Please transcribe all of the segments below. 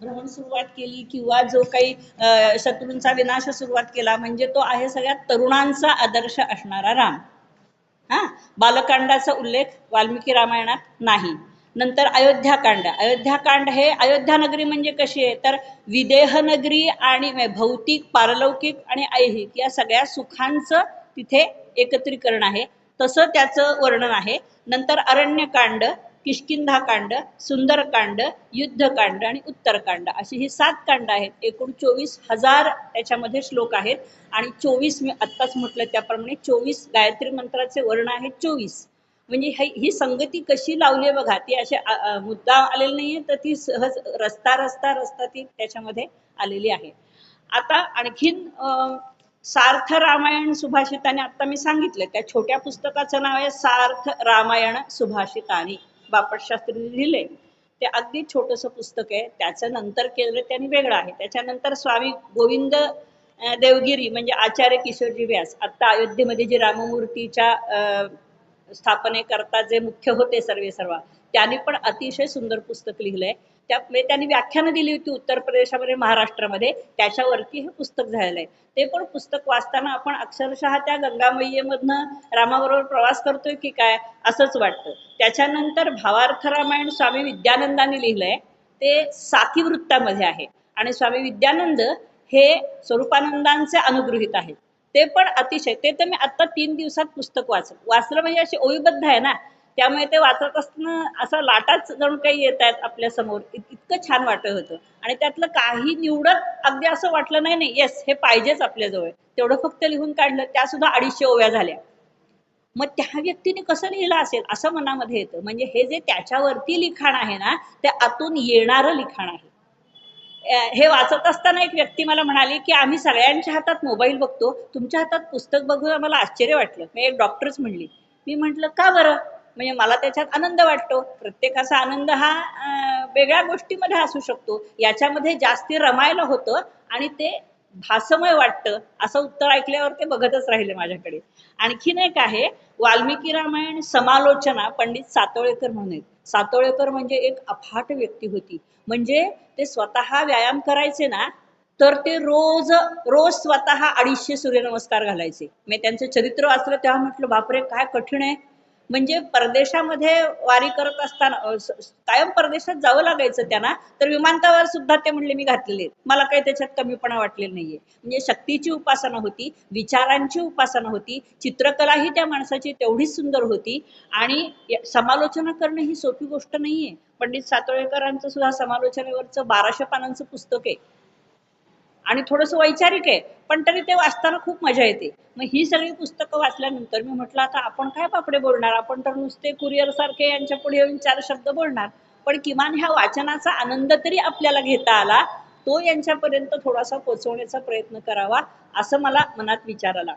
भ्रमण सुरुवात केली किंवा जो काही शत्रूंचा विनाश सुरुवात केला, म्हणजे तो आहे सगळ्यात तरुणांचा आदर्श असणारा राम. बालकांडाचा उल्लेख वाल्मिकी रामायणात नाही. नंतर अयोध्याकांड. अयोध्याकांड हे अयोध्या नगरी म्हणजे कशी आहे तर विदेह नगरी आणि भौतिक, पारलौकिक आणि ऐहिक या सगळ्या सुखांचं तिथे एकत्रीकरण आहे, तसं त्याचं वर्णन आहे. नंतर अरण्यकांड, किष्किंधाकांड, सुंदरकांड, युद्धकांड आणि उत्तरकांड अशी ही 7 कांड आहेत. एकूण 24,000 त्याच्यामध्ये श्लोक आहेत आणि 24 मी आत्ताच म्हटलं त्याप्रमाणे 24 गायत्री मंत्राचे वर्ण आहेत 24. म्हणजे ही संगती कशी लावली आहे बघा, ती अशी मुद्दा आलेली नाहीये, तर ती सहज रस्ता रस्ता रस्ता ती त्याच्यामध्ये आलेली आहे. आता आणखीन सार्थ रामायण सुभाषिताने आता मी सांगितलं त्या छोट्या पुस्तकाचं नाव आहे सार्थ रामायण सुभाषितानी, बापट शास्त्रीने लिहिले. ते अगदी छोटंसं पुस्तक आहे. त्याचं नंतर केलं त्यांनी वेगळं आहे. त्याच्यानंतर स्वामी गोविंद देवगिरी म्हणजे आचार्य किशोरजी व्यास, आता अयोध्येमध्ये जे राममूर्तीच्या स्थापनेकरता जे मुख्य होते सर्वा, त्यांनी पण अतिशय सुंदर पुस्तक लिहिलंय. त्यांनी व्याख्यानं दिली होती उत्तर प्रदेशामध्ये, महाराष्ट्रामध्ये, त्याच्यावरती हे पुस्तक झालेलं आहे. ते पण पुस्तक वाचताना आपण अक्षरशः त्या गंगामय्येमधनं रामाबरोबर प्रवास करतोय की काय असंच वाटतं. त्याच्यानंतर भावार्थ रामायण स्वामी विद्यानंदांनी लिहिलंय, ते साथीवृत्तामध्ये आहे आणि स्वामी विद्यानंद हे स्वरूपानंदांचे अनुगृहीत आहेत. ते पण अतिशय, ते तर मी आता 3 दिवसात पुस्तक वाचलं म्हणजे अशी ओळीबद्ध आहे ना, त्यामुळे ते वाचत असताना असं लाटाच जणू काही येत आहेत आपल्या समोर, इतकं छान वाटत होतं. आणि त्यातलं काही निवडत अगदी असं वाटलं नाही येस हे पाहिजेच आपल्याजवळ, तेवढं फक्त लिहून काढलं, त्या सुद्धा 250 ओव्या झाल्या. मग त्या व्यक्तीने कसं लिहिलं असेल असं मनामध्ये येतं. म्हणजे हे जे त्याच्यावरती लिखाण आहे ना, ते आतून येणारं लिखाण आहे. हे वाचत असताना एक व्यक्ती मला म्हणाली की आम्ही सगळ्यांच्या हातात मोबाईल बघतो, तुमच्या हातात पुस्तक बघून आम्हाला आश्चर्य वाटलं. मी एक डॉक्टरच म्हणली. मी म्हटलं का बरं, म्हणजे मला त्याच्यात आनंद वाटतो. प्रत्येकाचा आनंद हा वेगळ्या गोष्टीमध्ये असू शकतो, याच्यामध्ये जास्ती रमायला होतं आणि ते भासमय वाटतं. असं उत्तर ऐकल्यावर ते बघतच राहिले माझ्याकडे. आणखीन एक आहे वाल्मिकी रामायण समालोचना, पंडित सातोळेकर म्हणून. सातोळेकर म्हणजे एक अफाट व्यक्ती होती. म्हणजे ते स्वतः व्यायाम करायचे ना, तर ते रोज स्वतः 250 सूर्यनमस्कार घालायचे. मी त्यांचं चरित्र वाचलं तेव्हा म्हटलं बापरे काय कठीण आहे. म्हणजे परदेशामध्ये वारी करत असताना कायम परदेशात जावं लागायचं त्यांना, तर विमानतळावर सुद्धा ते म्हणले मी घातलेले, मला काही त्याच्यात कमीपणा वाटलेला नाहीये. म्हणजे शक्तीची उपासना होती, विचारांची उपासना होती, चित्रकला ही त्या माणसाची तेवढीच सुंदर होती. आणि समालोचना करणं ही सोपी गोष्ट नाहीये. पंडित सातोळेकरांचं सुद्धा समालोचनेवरचं 1200 पानांचं पुस्तक आहे आणि थोडंसं वैचारिक आहे, पण तरी ते वाचताना खूप मजा येते. मग ही सगळी पुस्तकं वाचल्यानंतर मी म्हटलं आता आपण काय पापडे बोलणार, आपण तर नुसते कुरिअर सारखे यांच्या पुढे येऊन 4 शब्द बोलणार, पण किमान ह्या वाचनाचा आनंद तरी आपल्याला घेता आला, तो यांच्यापर्यंत थोडासा पोचवण्याचा प्रयत्न करावा असं मला मनात विचार आला.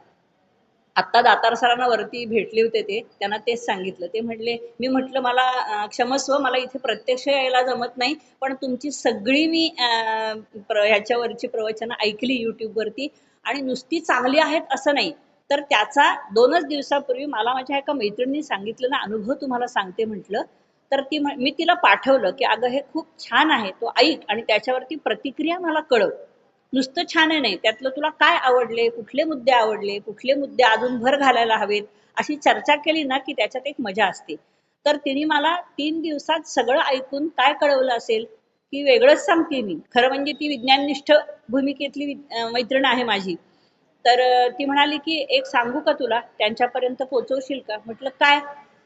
आत्ता दातार सरांना वरती भेटले होते, ते त्यांना तेच सांगितलं. ते म्हटले, मी म्हटलं मला क्षमस्व, मला इथे प्रत्यक्ष यायला जमत नाही, पण तुमची सगळी मी ह्याच्यावरची प्रवचनं ऐकली युट्यूबवरती आणि नुसती चांगली आहेत असं नाही, तर त्याचा 2च दिवसापूर्वी मला माझ्या एका मैत्रिणीने सांगितलं ना अनुभव तुम्हाला सांगते म्हटलं. तर मी तिला पाठवलं की अगं हे खूप छान आहे, तो ऐक आणि त्याच्यावरती प्रतिक्रिया मला कळव. नुसतं छान आहे नाही, त्यातलं तुला काय आवडले, कुठले मुद्दे आवडले, कुठले मुद्दे अजून भर घालायला हवेत, अशी चर्चा केली ना की त्याच्यात एक मजा असते. तर तिने मला 3 दिवसात सगळं ऐकून काय कळवलं असेल की वेगळंच सांगते मी. खरं म्हणजे ती विज्ञाननिष्ठ भूमिकेतली मैत्रीण आहे माझी. तर ती म्हणाली की एक सांगू का तुला, त्यांच्यापर्यंत पोहोचवशील का. म्हटलं काय.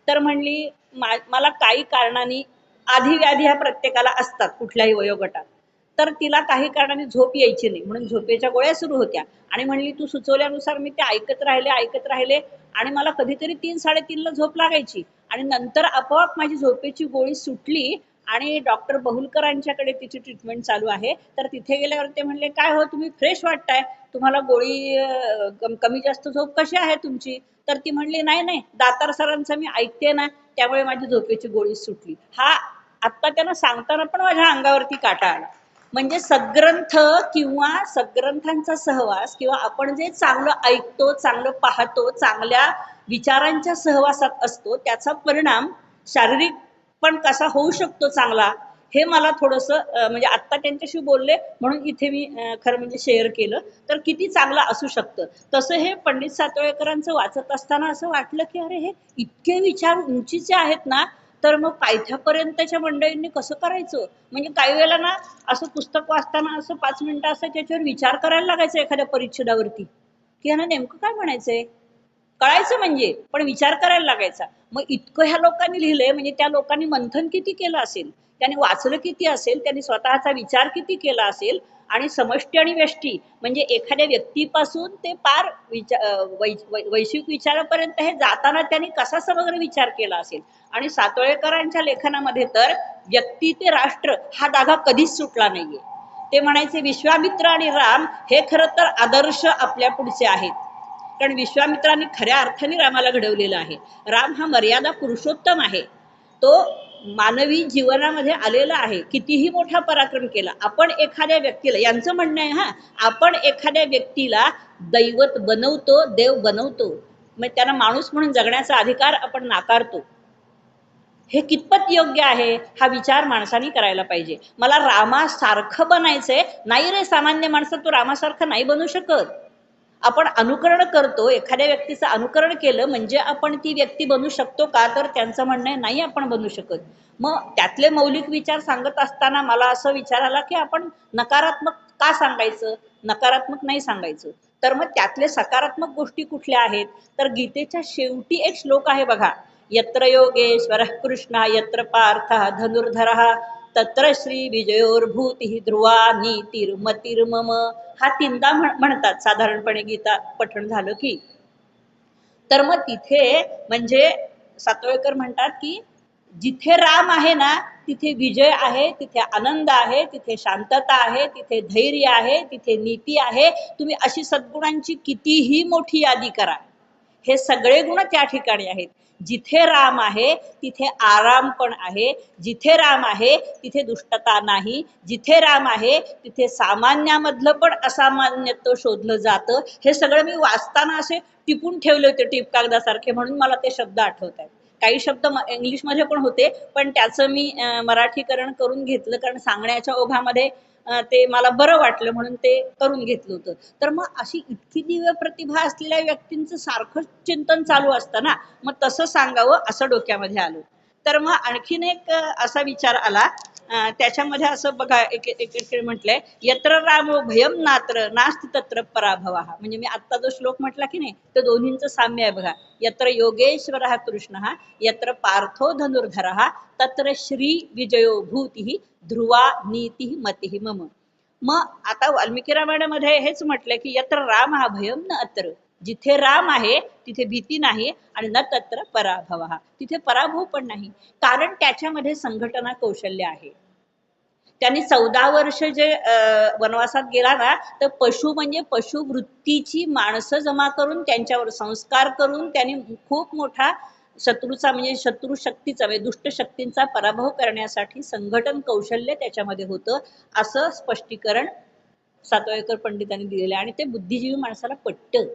तर म्हणली मला काही कारणाने आधी व्याधी ह्या प्रत्येकाला असतात कुठल्याही वयोगटात, तर तिला काही कारणाने झोप यायची नाही म्हणून झोपेच्या गोळ्या सुरू होत्या. आणि म्हणली तू सुचवल्यानुसार मी ते ऐकत राहिले आणि मला कधीतरी 3-3:30ला झोप लागायची आणि नंतर आपोआप माझी झोपेची गोळी सुटली आणि डॉक्टर बहुलकरांच्याकडे तिची ट्रीटमेंट चालू आहे. तर तिथे गेल्यावर ते म्हणले काय हो तुम्ही फ्रेश वाटताय, तुम्हाला गोळी कमी जास्त झोप कशी आहे तुमची. तर ती म्हणली नाही दातार सरांचं मी ऐकते ना, त्यामुळे माझी झोपेची गोळी सुटली. हा आत्ता त्यांना सांगताना पण माझ्या अंगावरती काटा आला. म्हणजे सद्ग्रंथ किंवा सद्ग्रंथांचा सहवास किंवा आपण जे चांगलं ऐकतो, चांगलं पाहतो, चांगल्या विचारांच्या सहवासात असतो, त्याचा परिणाम शारीरिक पण कसा होऊ शकतो चांगला, हे मला थोडंसं म्हणजे आत्ता त्यांच्याशी बोलले म्हणून इथे मी खरं म्हणजे शेअर केलं. तर किती चांगलं असू शकतं. तसं हे पंडित सातवळेकरांचं वाचत असताना असं वाटलं की अरे हे इतके विचार उंचीचे आहेत ना, तर मग पायथ्यापर्यंतच्या मंडळींनी कसं करायचं. म्हणजे काही वेळेला ना असं पुस्तक वाचताना असं 5 मिनिटं असं त्याच्यावर विचार करायला लागायचं एखाद्या परिच्छेदावरती, की यांना नेमकं काय म्हणायचंय. कळायचं म्हणजे पण विचार करायला लागायचा. मग इतकं ह्या लोकांनी लिहिलंय म्हणजे त्या लोकांनी मंथन किती केलं असेल, त्यांनी वाचलं किती असेल, त्यांनी स्वतःचा विचार किती केला असेल. आणि समष्टी आणि व्यष्टी म्हणजे एखाद्या व्यक्तीपासून ते पार वैश्विक विचारापर्यंत हे जाताना त्यांनी कसा समग्र विचार केला असेल. आणि सातोळेकरांच्या लेखनामध्ये तर व्यक्ती ते राष्ट्र हा धागा कधीच सुटला नाहीये. ते म्हणायचे विश्वामित्र आणि राम हे खरं तर आदर्श आपल्या पुढचे आहेत. कारण विश्वामित्रांनी खऱ्या अर्थाने रामाला घडवलेलं आहे. राम हा मर्यादा पुरुषोत्तम आहे. तो मानवी जीवनामध्ये आलेला आहे. कितीही मोठा पराक्रम केला आपण एखाद्या व्यक्तीला, यांचं म्हणणं आहे हा, आपण एखाद्या व्यक्तीला दैवत बनवतो, देव बनवतो, मग त्यांना माणूस म्हणून जगण्याचा अधिकार आपण नाकारतो. हे कितपत योग्य आहे हा विचार माणसाने करायला पाहिजे. मला रामासारखं बनायचंय नाही रे, सामान्य माणसं तो रामासारखं नाही बनू शकत. आपण अनुकरण करतो, एखाद्या व्यक्तीचं अनुकरण केलं म्हणजे आपण ती व्यक्ती बनू शकतो का, तर त्यांचं म्हणणं आहे नाही आपण बनू शकत. मग त्यातले मौलिक विचार सांगत असताना मला असं विचार आला की आपण नकारात्मक का सांगायचं, नकारात्मक नाही सांगायचं. तर मग त्यातले सकारात्मक गोष्टी कुठल्या आहेत, तर गीतेच्या शेवटी एक श्लोक आहे बघा, यत्र योगेश्वर कृष्ण यत्र पार्थ धनुर्धर तत्र श्री विजयोर्भूती ध्रुवा नीतिर्मतिर्मम. हा तीनदा म्हणतात साधारणपणे गीता पठण झालं की. तर मग तिथे म्हणजे सातवळेकर म्हणतात की जिथे राम आहे ना तिथे विजय आहे, तिथे आनंद आहे, तिथे शांतता आहे, तिथे धैर्य आहे, तिथे नीती आहे. तुम्ही अशी सद्गुणांची कितीही मोठी यादी करा, हे सगळे गुण त्या ठिकाणी आहेत. जिथे राम आहे तिथे आराम पण आहे, जिथे राम आहे तिथे दुष्टता नाही, जिथे राम आहे तिथे सामान्यामधलं पण असामान्यत्व शोधलं जातं. हे सगळं मी वाचताना असे टिपून ठेवले होते टिप कागदासारखे, म्हणून मला ते शब्द आठवत आहेत. काही शब्द इंग्लिशमध्ये पण होते पण त्याचं मी मराठीकरण करून घेतलं, कारण सांगण्याच्या ओघामध्ये ते मला बरं वाटलं म्हणून ते करून घेतलं होतं. तर मग अशी इतकी दिव्य प्रतिभा असलेल्या व्यक्तींचं सारखं चिंतन चालू असतं ना, मग तसं सांगावं असं डोक्यामध्ये आलं. तर मग आणखीन एक असा विचार आला, त्याच्यामध्ये असं बघा एक म्हटलंय, यत्र रामो भयम नात्र नास्ति तत्र पराभव. म्हणजे मी आत्ता जो श्लोक म्हटला की नाही, तर दोन्हींचं साम्य आहे बघा. यत्र योगेश्वर कृष्ण यत्र पार्थो धनुर्धर तत्र श्री विजयो भूती ध्रुवा नीती मती मम. मग आता वाल्मिकी रामायणामध्ये हेच म्हटलंय की यत्र राम हा भयम न अत्र, जिथे राम आहे तिथे भीती नाही, आणि न तत्र पराभव, तिथे पराभव पण नाही. कारण त्याच्यामध्ये संघटना कौशल्य आहे. त्यांनी 14 वर्ष जे वनवासात गेला ना, तर पशु म्हणजे पशुवृत्तीची माणसं जमा करून त्यांच्यावर संस्कार करून त्यांनी खूप मोठा शत्रूचा म्हणजे शत्रू शक्तीचा म्हणजे दुष्ट शक्तींचा पराभव करण्यासाठी संघटन कौशल्य त्याच्यामध्ये होतं, असं स्पष्टीकरण सातवळेकर पंडितांनी दिलेलं आहे. आणि ते बुद्धिजीवी माणसाला पटतं.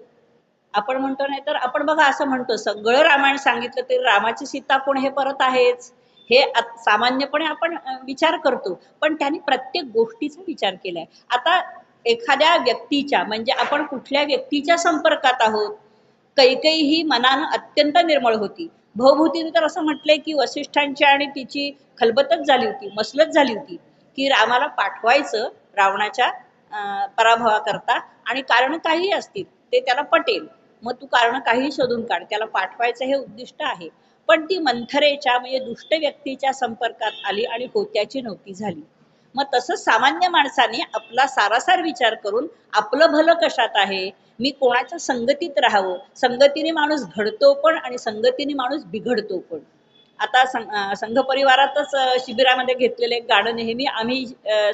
आपण म्हणतो नाही तर आपण बघा असं म्हणतो सगळं रामायण सांगितलं तरी रामाची सीता कोण हे परत आहेच, हे सामान्यपणे आपण विचार करतो. पण त्यांनी प्रत्येक गोष्टीचा विचार केलाय. आता एखाद्या व्यक्तीच्या म्हणजे आपण कुठल्या व्यक्तीच्या संपर्कात आहोत. कैकेयी ही मनानं अत्यंत निर्मळ होती. भवभूतीने तर असं म्हटलंय की वसिष्ठांची आणि तिची खलबतच झाली होती, मसलत झाली होती की रामाला पाठवायचं रावणाच्या पराभवाकरता, आणि कारण काही असतील ते त्याला पटेल, मग तू कारण काही शोधून काढ, त्याला पाठवायचं हे उद्दिष्ट आहे. पण ती मंथरेच्या म्हणजे दुष्ट व्यक्तीच्या संपर्कात आली आणि होत्याची नव्हती झाली. मग तसंच सामान्य माणसाने आपला सारासार विचार करून आपलं भलं कशात आहे, मी कोणाच्या संगतीत राहावं. संगतीने माणूस घडतो पण आणि संगतीने माणूस बिघडतो पण. आता संघ परिवारातच शिबिरामध्ये घेतलेलं एक गाणं नेहमी आम्ही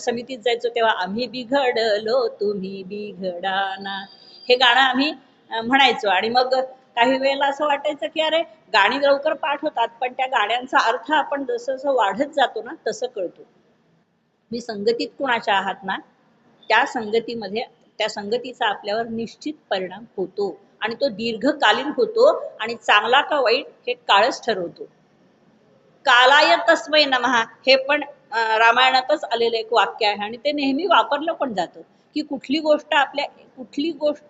समितीत जायचो तेव्हा, आम्ही बिघडलो तुम्ही बिघडाना, हे गाणं आम्ही म्हणायचो. आणि मग काही वेळेला असं वाटायचं की अरे गाणी लवकर पाठ होतात पण त्या गाण्यांचा अर्थ आपण जसं जसं वाढत जातो ना तसं कळतो. मी संगतीत कुणाच्या आहात ना, त्या संगतीमध्ये त्या संगतीचा आपल्यावर निश्चित परिणाम होतो आणि तो दीर्घकालीन होतो, आणि चांगला का वाईट हे काळच ठरवतो. कालाय तस्मै नमः हे पण रामायणातच आलेलं एक वाक्य आहे आणि ते नेहमी वापरलं पण जातं की कुठली गोष्ट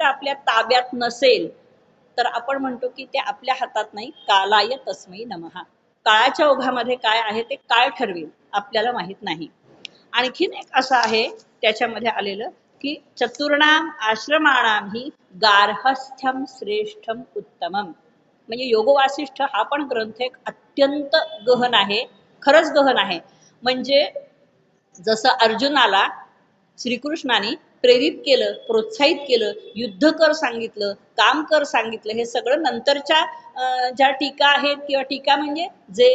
आपल्या ताब्यात नसेल तर आपण म्हणतो की ते आपल्या हातात नाही, कालाय तस्मै नमः. काळाच्या ओघामध्ये काय आहे ते काळ ठरवेल, आपल्याला माहित नाही. आणखीन एक असं आहे त्याच्यामध्ये आलेलं की चतुर्णाम आश्रमाणाम ही गार्हस्थ्यम श्रेष्ठम उत्तमम. म्हणजे योग वासिष्ठ हा पण ग्रंथ एक अत्यंत गहन आहे, खरंच गहन आहे. म्हणजे जसं अर्जुनाला श्रीकृष्णाने प्रेरित केलं, प्रोत्साहित केलं, युद्ध कर सांगितलं, काम कर सांगितलं, हे सगळं नंतरच्या ज्या टीका आहेत किंवा टीका म्हणजे जे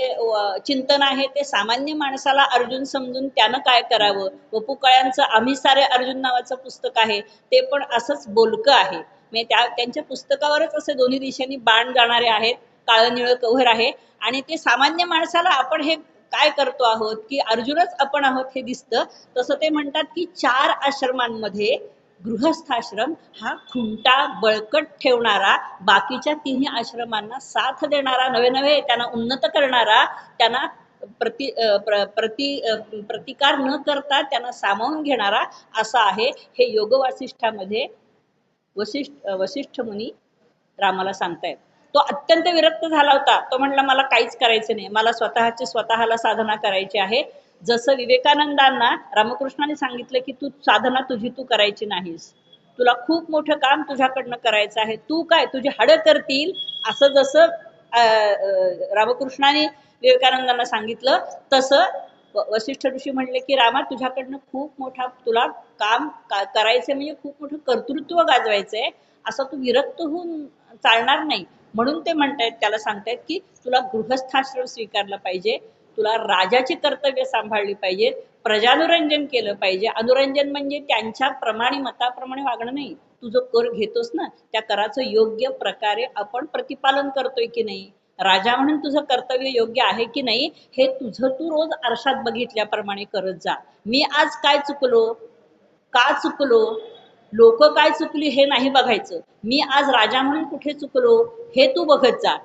चिंतन आहे ते सामान्य माणसाला अर्जुन समजून त्यानं काय करावं. वपू कळ्यांचं आम्ही सारे अर्जुन नावाचं पुस्तक आहे, ते पण असंच बोलकं आहे. म्हणजे त्यांच्या पुस्तकावरच असे दोन्ही दिशेने बाण जाणारे आहेत, काळं निळं कव्हर आहे आणि ते सामान्य माणसाला आपण हे काय करतो आहोत की अर्जुनच आपण आहोत हे दिसतं. तसं ते म्हणतात की 4 आश्रमांमध्ये गृहस्थाश्रम हा खुंटा बळकट ठेवणारा, बाकीच्या 3 आश्रमांना साथ देणारा, नवे नवे त्यांना उन्नत करणारा, त्यांना प्रतिकार न करता त्यांना सामावून घेणारा असा आहे. हे योग वासिष्ठामध्ये वसिष्ठ मुनी रामाला सांगतायत. तो अत्यंत विरक्त झाला होता. तो म्हणला मला काहीच करायचं नाही, मला स्वतःला साधना करायची आहे. जसं विवेकानंदांना रामकृष्णाने सांगितलं की तू साधना तुझी तू करायची नाहीस, तुला खूप मोठं काम तुझ्याकडनं करायचं आहे, तू काय तुझी हाडं करतील, असं जसं रामकृष्णाने विवेकानंदांना सांगितलं तसं वसिष्ठ ऋषी म्हणले की रामा तुझ्याकडनं खूप मोठा तुला काम करायचं म्हणजे खूप मोठं कर्तृत्व गाजवायचंय, असं तू विरक्त होऊन चालणार नाही. म्हणून ते म्हणतायत, त्याला सांगतायत की तुला गृहस्थाश्रम स्वीकारला पाहिजे, तुला राजाची कर्तव्य सांभाळली पाहिजे, प्रजानुरंजन केलं पाहिजे. अनुरंजन म्हणजे त्यांच्या प्रमाणे मताप्रमाणे वागणं नाही. तू जो कर घेतोस ना त्या कराचं योग्य प्रकारे आपण प्रतिपालन करतोय की नाही, राजा म्हणून तुझं कर्तव्य योग्य आहे की नाही, हे तुझं तू रोज आरशात बघितल्याप्रमाणे करत जा. मी आज काय चुकलो, का चुकलो, लोक काय चुकली हे नाही बघायचं, मी आज राजा म्हणून कुठे चुकलो हे तू बघत जा.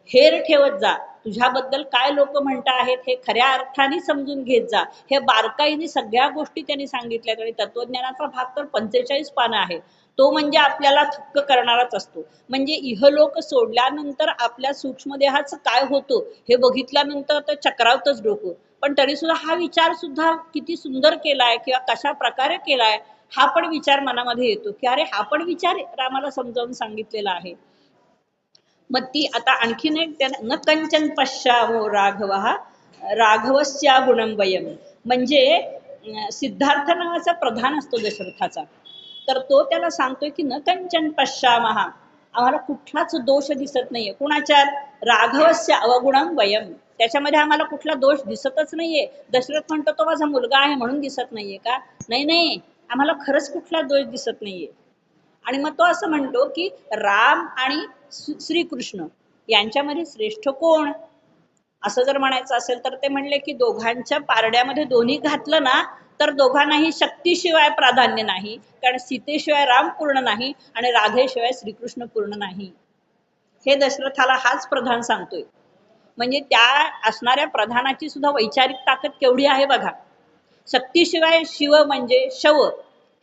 हेर ठेवत जा, तुझ्याबद्दल काय लोक म्हणत आहेत हे खऱ्या अर्थाने समजून घेत जा. हे बारकाईने सगळ्या गोष्टी त्यांनी सांगितल्यात आणि तत्वज्ञानाचा भाग तर 45 पानं आहे. तो म्हणजे आपल्याला थक्क करणाराच असतो. म्हणजे इहलोक सोडल्यानंतर आपल्या सूक्ष्मदेहाचं काय होतं हे बघितल्यानंतर तर चक्रावतच डोकं. पण तरी सुद्धा हा विचार सुद्धा किती सुंदर केलाय किंवा कशा प्रकारे केलाय हा पण विचार मनामध्ये येतो की अरे हा पण विचार रामाला समजावून सांगितलेला आहे. मग ती आता आणखीन एक न कंचन पश्यामो राघव राघवस्या गुणंबयम. म्हणजे सिद्धार्थ नावाचा प्रधान असतो दशरथाचा, तर तो त्याला सांगतोय की न कंचन पश्यामहा, आम्हाला कुठलाच दोष दिसत नाहीये कुणाच्या, राघवस्य अवगुणम वयम, त्याच्यामध्ये आम्हाला कुठला दोष दिसतच नाहीये. दशरथ म्हणतो तो माझा मुलगा आहे म्हणून दिसत नाहीये का, नाही नाही आम्हाला खरंच कुठला दोष दिसत नाहीये. आणि मग तो असं म्हणतो की राम आणि श्रीकृष्ण यांच्यामध्ये श्रेष्ठ कोण, असं जर म्हणायचं असेल तर ते म्हणले की दोघांच्या पारड्यामध्ये दोन्ही घातलं ना तर दोघांनाही शक्तीशिवाय प्राधान्य नाही, कारण सीतेशिवाय राम पूर्ण नाही आणि राधेशिवाय श्रीकृष्ण पूर्ण नाही. हे दशरथाला हाच प्रधान सांगतोय. म्हणजे त्या असणाऱ्या प्रधानाची सुद्धा वैचारिक ताकद केवढी आहे बघा. शक्तीशिवाय शिव म्हणजे शव,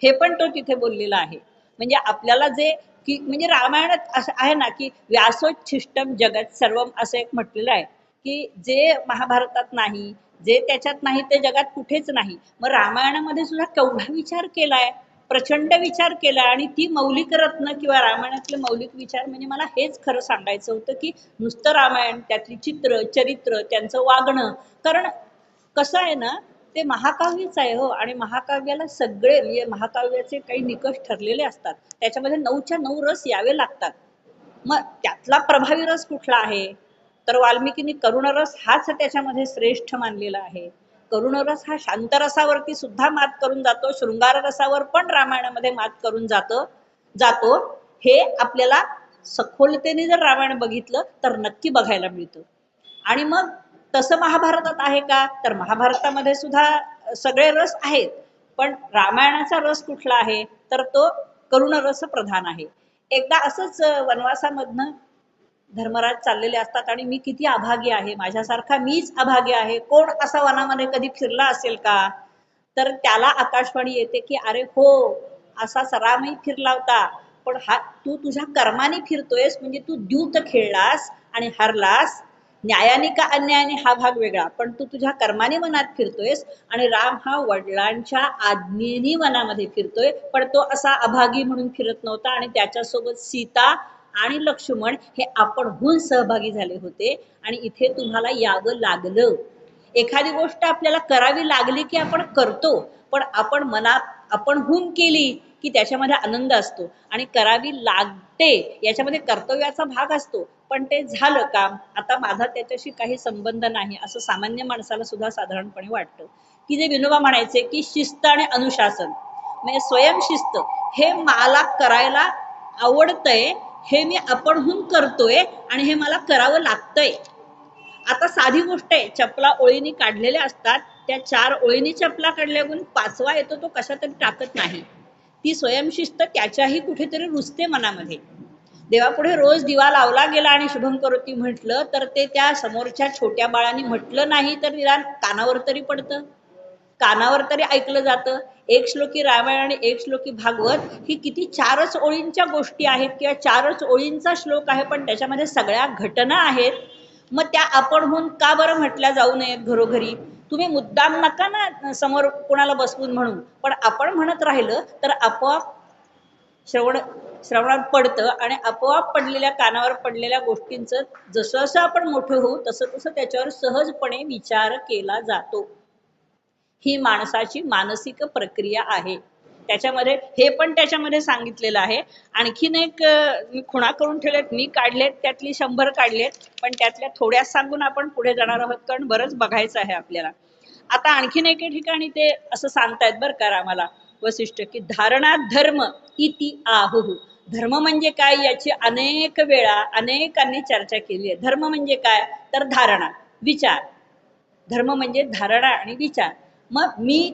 हे पण तो तिथे बोललेला आहे. म्हणजे आपल्याला जे की म्हणजे रामायणात असं आहे ना की व्यासोच्छिष्टम जगत सर्वम असं एक म्हटलेलं आहे की जे महाभारतात नाही, जे त्याच्यात नाही ते जगात कुठेच नाही. मग रामायणामध्ये सुद्धा केवढा विचार केलाय, प्रचंड विचार केला. आणि ती मौलिक रत्न किंवा रामायणातले मौलिक विचार म्हणजे मला हेच खरं सांगायचं होतं की नुसतं रामायण, त्यातली चित्र चरित्र त्यांचं वागणं, कारण कसं आहे ना ते महाकाव्यच आहे हो. आणि महाकाव्याला सगळे म्हणजे महाकाव्याचे काही निकष ठरलेले असतात, त्याच्यामध्ये 9च्या 9 रस यावे लागतात. मग त्यातला प्रभावी रस कुठला आहे तर वाल्मिकींनी करुणरस हाच त्याच्यामध्ये श्रेष्ठ मानलेला आहे. करुणरस हा शांतरसावरती सुद्धा मात करून जातो, शृंगार रसावर पण रामायणामध्ये मात करून जातो. हे आपल्याला सखोलतेने जर रामायण बघितलं तर नक्की बघायला मिळतं. आणि मग तसं महाभारतात आहे का तर महाभारतामध्ये सुद्धा सगळे रस आहेत, पण रामायणाचा रस कुठला आहे तर तो करुण रस प्रधान आहे. एकदा असंच वनवासामधनं धर्मराज चाललेले असतात आणि मी किती अभागी आहे, माझ्यासारखा मीच अभागी आहे, कोण असा वनामध्ये कधी फिरला असेल का? तर त्याला आकाशवाणी येते की अरे हो, असा रामही फिरला होता, पण हा तू तुझ्या कर्माने फिरतोयस, म्हणजे तू द्यूत खेळलास आणि हरलास, न्यायाने का अन्यायाने हा भाग वेगळा, पण तू तुझ्या कर्माने वनात फिरतोयस आणि राम हा वडिलांच्या आज्ञेने वनामध्ये फिरतोय, पण तो असा अभागी म्हणून फिरत नव्हता. आणि त्याच्यासोबत सीता आणि लक्ष्मण हे आपणहून सहभागी झाले होते आणि इथे तुम्हाला यावं लागलं. एखादी गोष्ट आपल्याला करावी लागली की आपण करतो, पण आपण मनात आपणहून केली की त्याच्यामध्ये आनंद असतो आणि करावी लागते याच्यामध्ये कर्तव्याचा भाग असतो, पण ते झालं काम, आता माझा त्याच्याशी काही संबंध नाही, असं सामान्य माणसाला सुद्धा साधारणपणे वाटतं. की जे विनोबा म्हणायचे की शिस्त आणि अनुशासन म्हणजे स्वयंशिस्त, हे मला करायला आवडतंय, हे मी आपणहून करतोय आणि हे मला करावं लागतंय. आता साधी गोष्ट आहे, चपला ओळीने काढलेल्या असतात, त्या 4 ओळीने चपला काढल्याहून 5वा येतो तो कशा तरी टाकत नाही. ती स्वयंशिस्त त्याच्याही कुठेतरी रुजते मनामध्ये. देवापुढे रोज दिवा लावला गेला आणि शुभम करोती म्हटलं तर ते त्या समोरच्या छोट्या बाळाने म्हटलं नाही तर निदान कानावर तरी पडतं, कानावर तरी ऐकलं जातं. एक श्लोकी रामायण आणि एक श्लोकी भागवत ही किती 4च ओळींच्या गोष्टी आहेत किंवा 4च ओळींचा श्लोक आहे, पण त्याच्यामध्ये सगळ्या घटना आहेत. मग त्या आपणहून का बरं म्हटल्या जाऊ नयेत घरोघरी? तुम्ही मुद्दाम नका ना समोर कोणाला बसवून म्हणून, पण आपण म्हणत राहिलं तर आपोआप श्रवणात पडतं आणि आपोआप पडलेल्या कानावर पडलेल्या गोष्टींचं जसं जसं आपण मोठं होऊ तसं तसं त्याच्यावर सहजपणे विचार केला जातो. ही माणसाची मानसिक प्रक्रिया आहे. त्याच्यामध्ये हे पण त्याच्यामध्ये सांगितलेलं आहे. आणखीन एक मी खुणा करून ठेवलेत, मी काढलेत, त्यातली 100 काढलेत, पण त्यातल्या थोड्या सांगून आपण पुढे जाणार आहोत, कारण बरंच बघायचं आहे आपल्याला. आता आणखीन एके ठिकाणी ते असं सांगतायत बरं का रामाला वसिष्ठ की धारणा धर्म इति आहुः. धर्म म्हणजे काय याची अनेक वेळा अनेकांनी चर्चा केली आहे. धर्म म्हणजे काय तर धारणा, विचार. धर्म म्हणजे धारणा आणि विचार. मग मी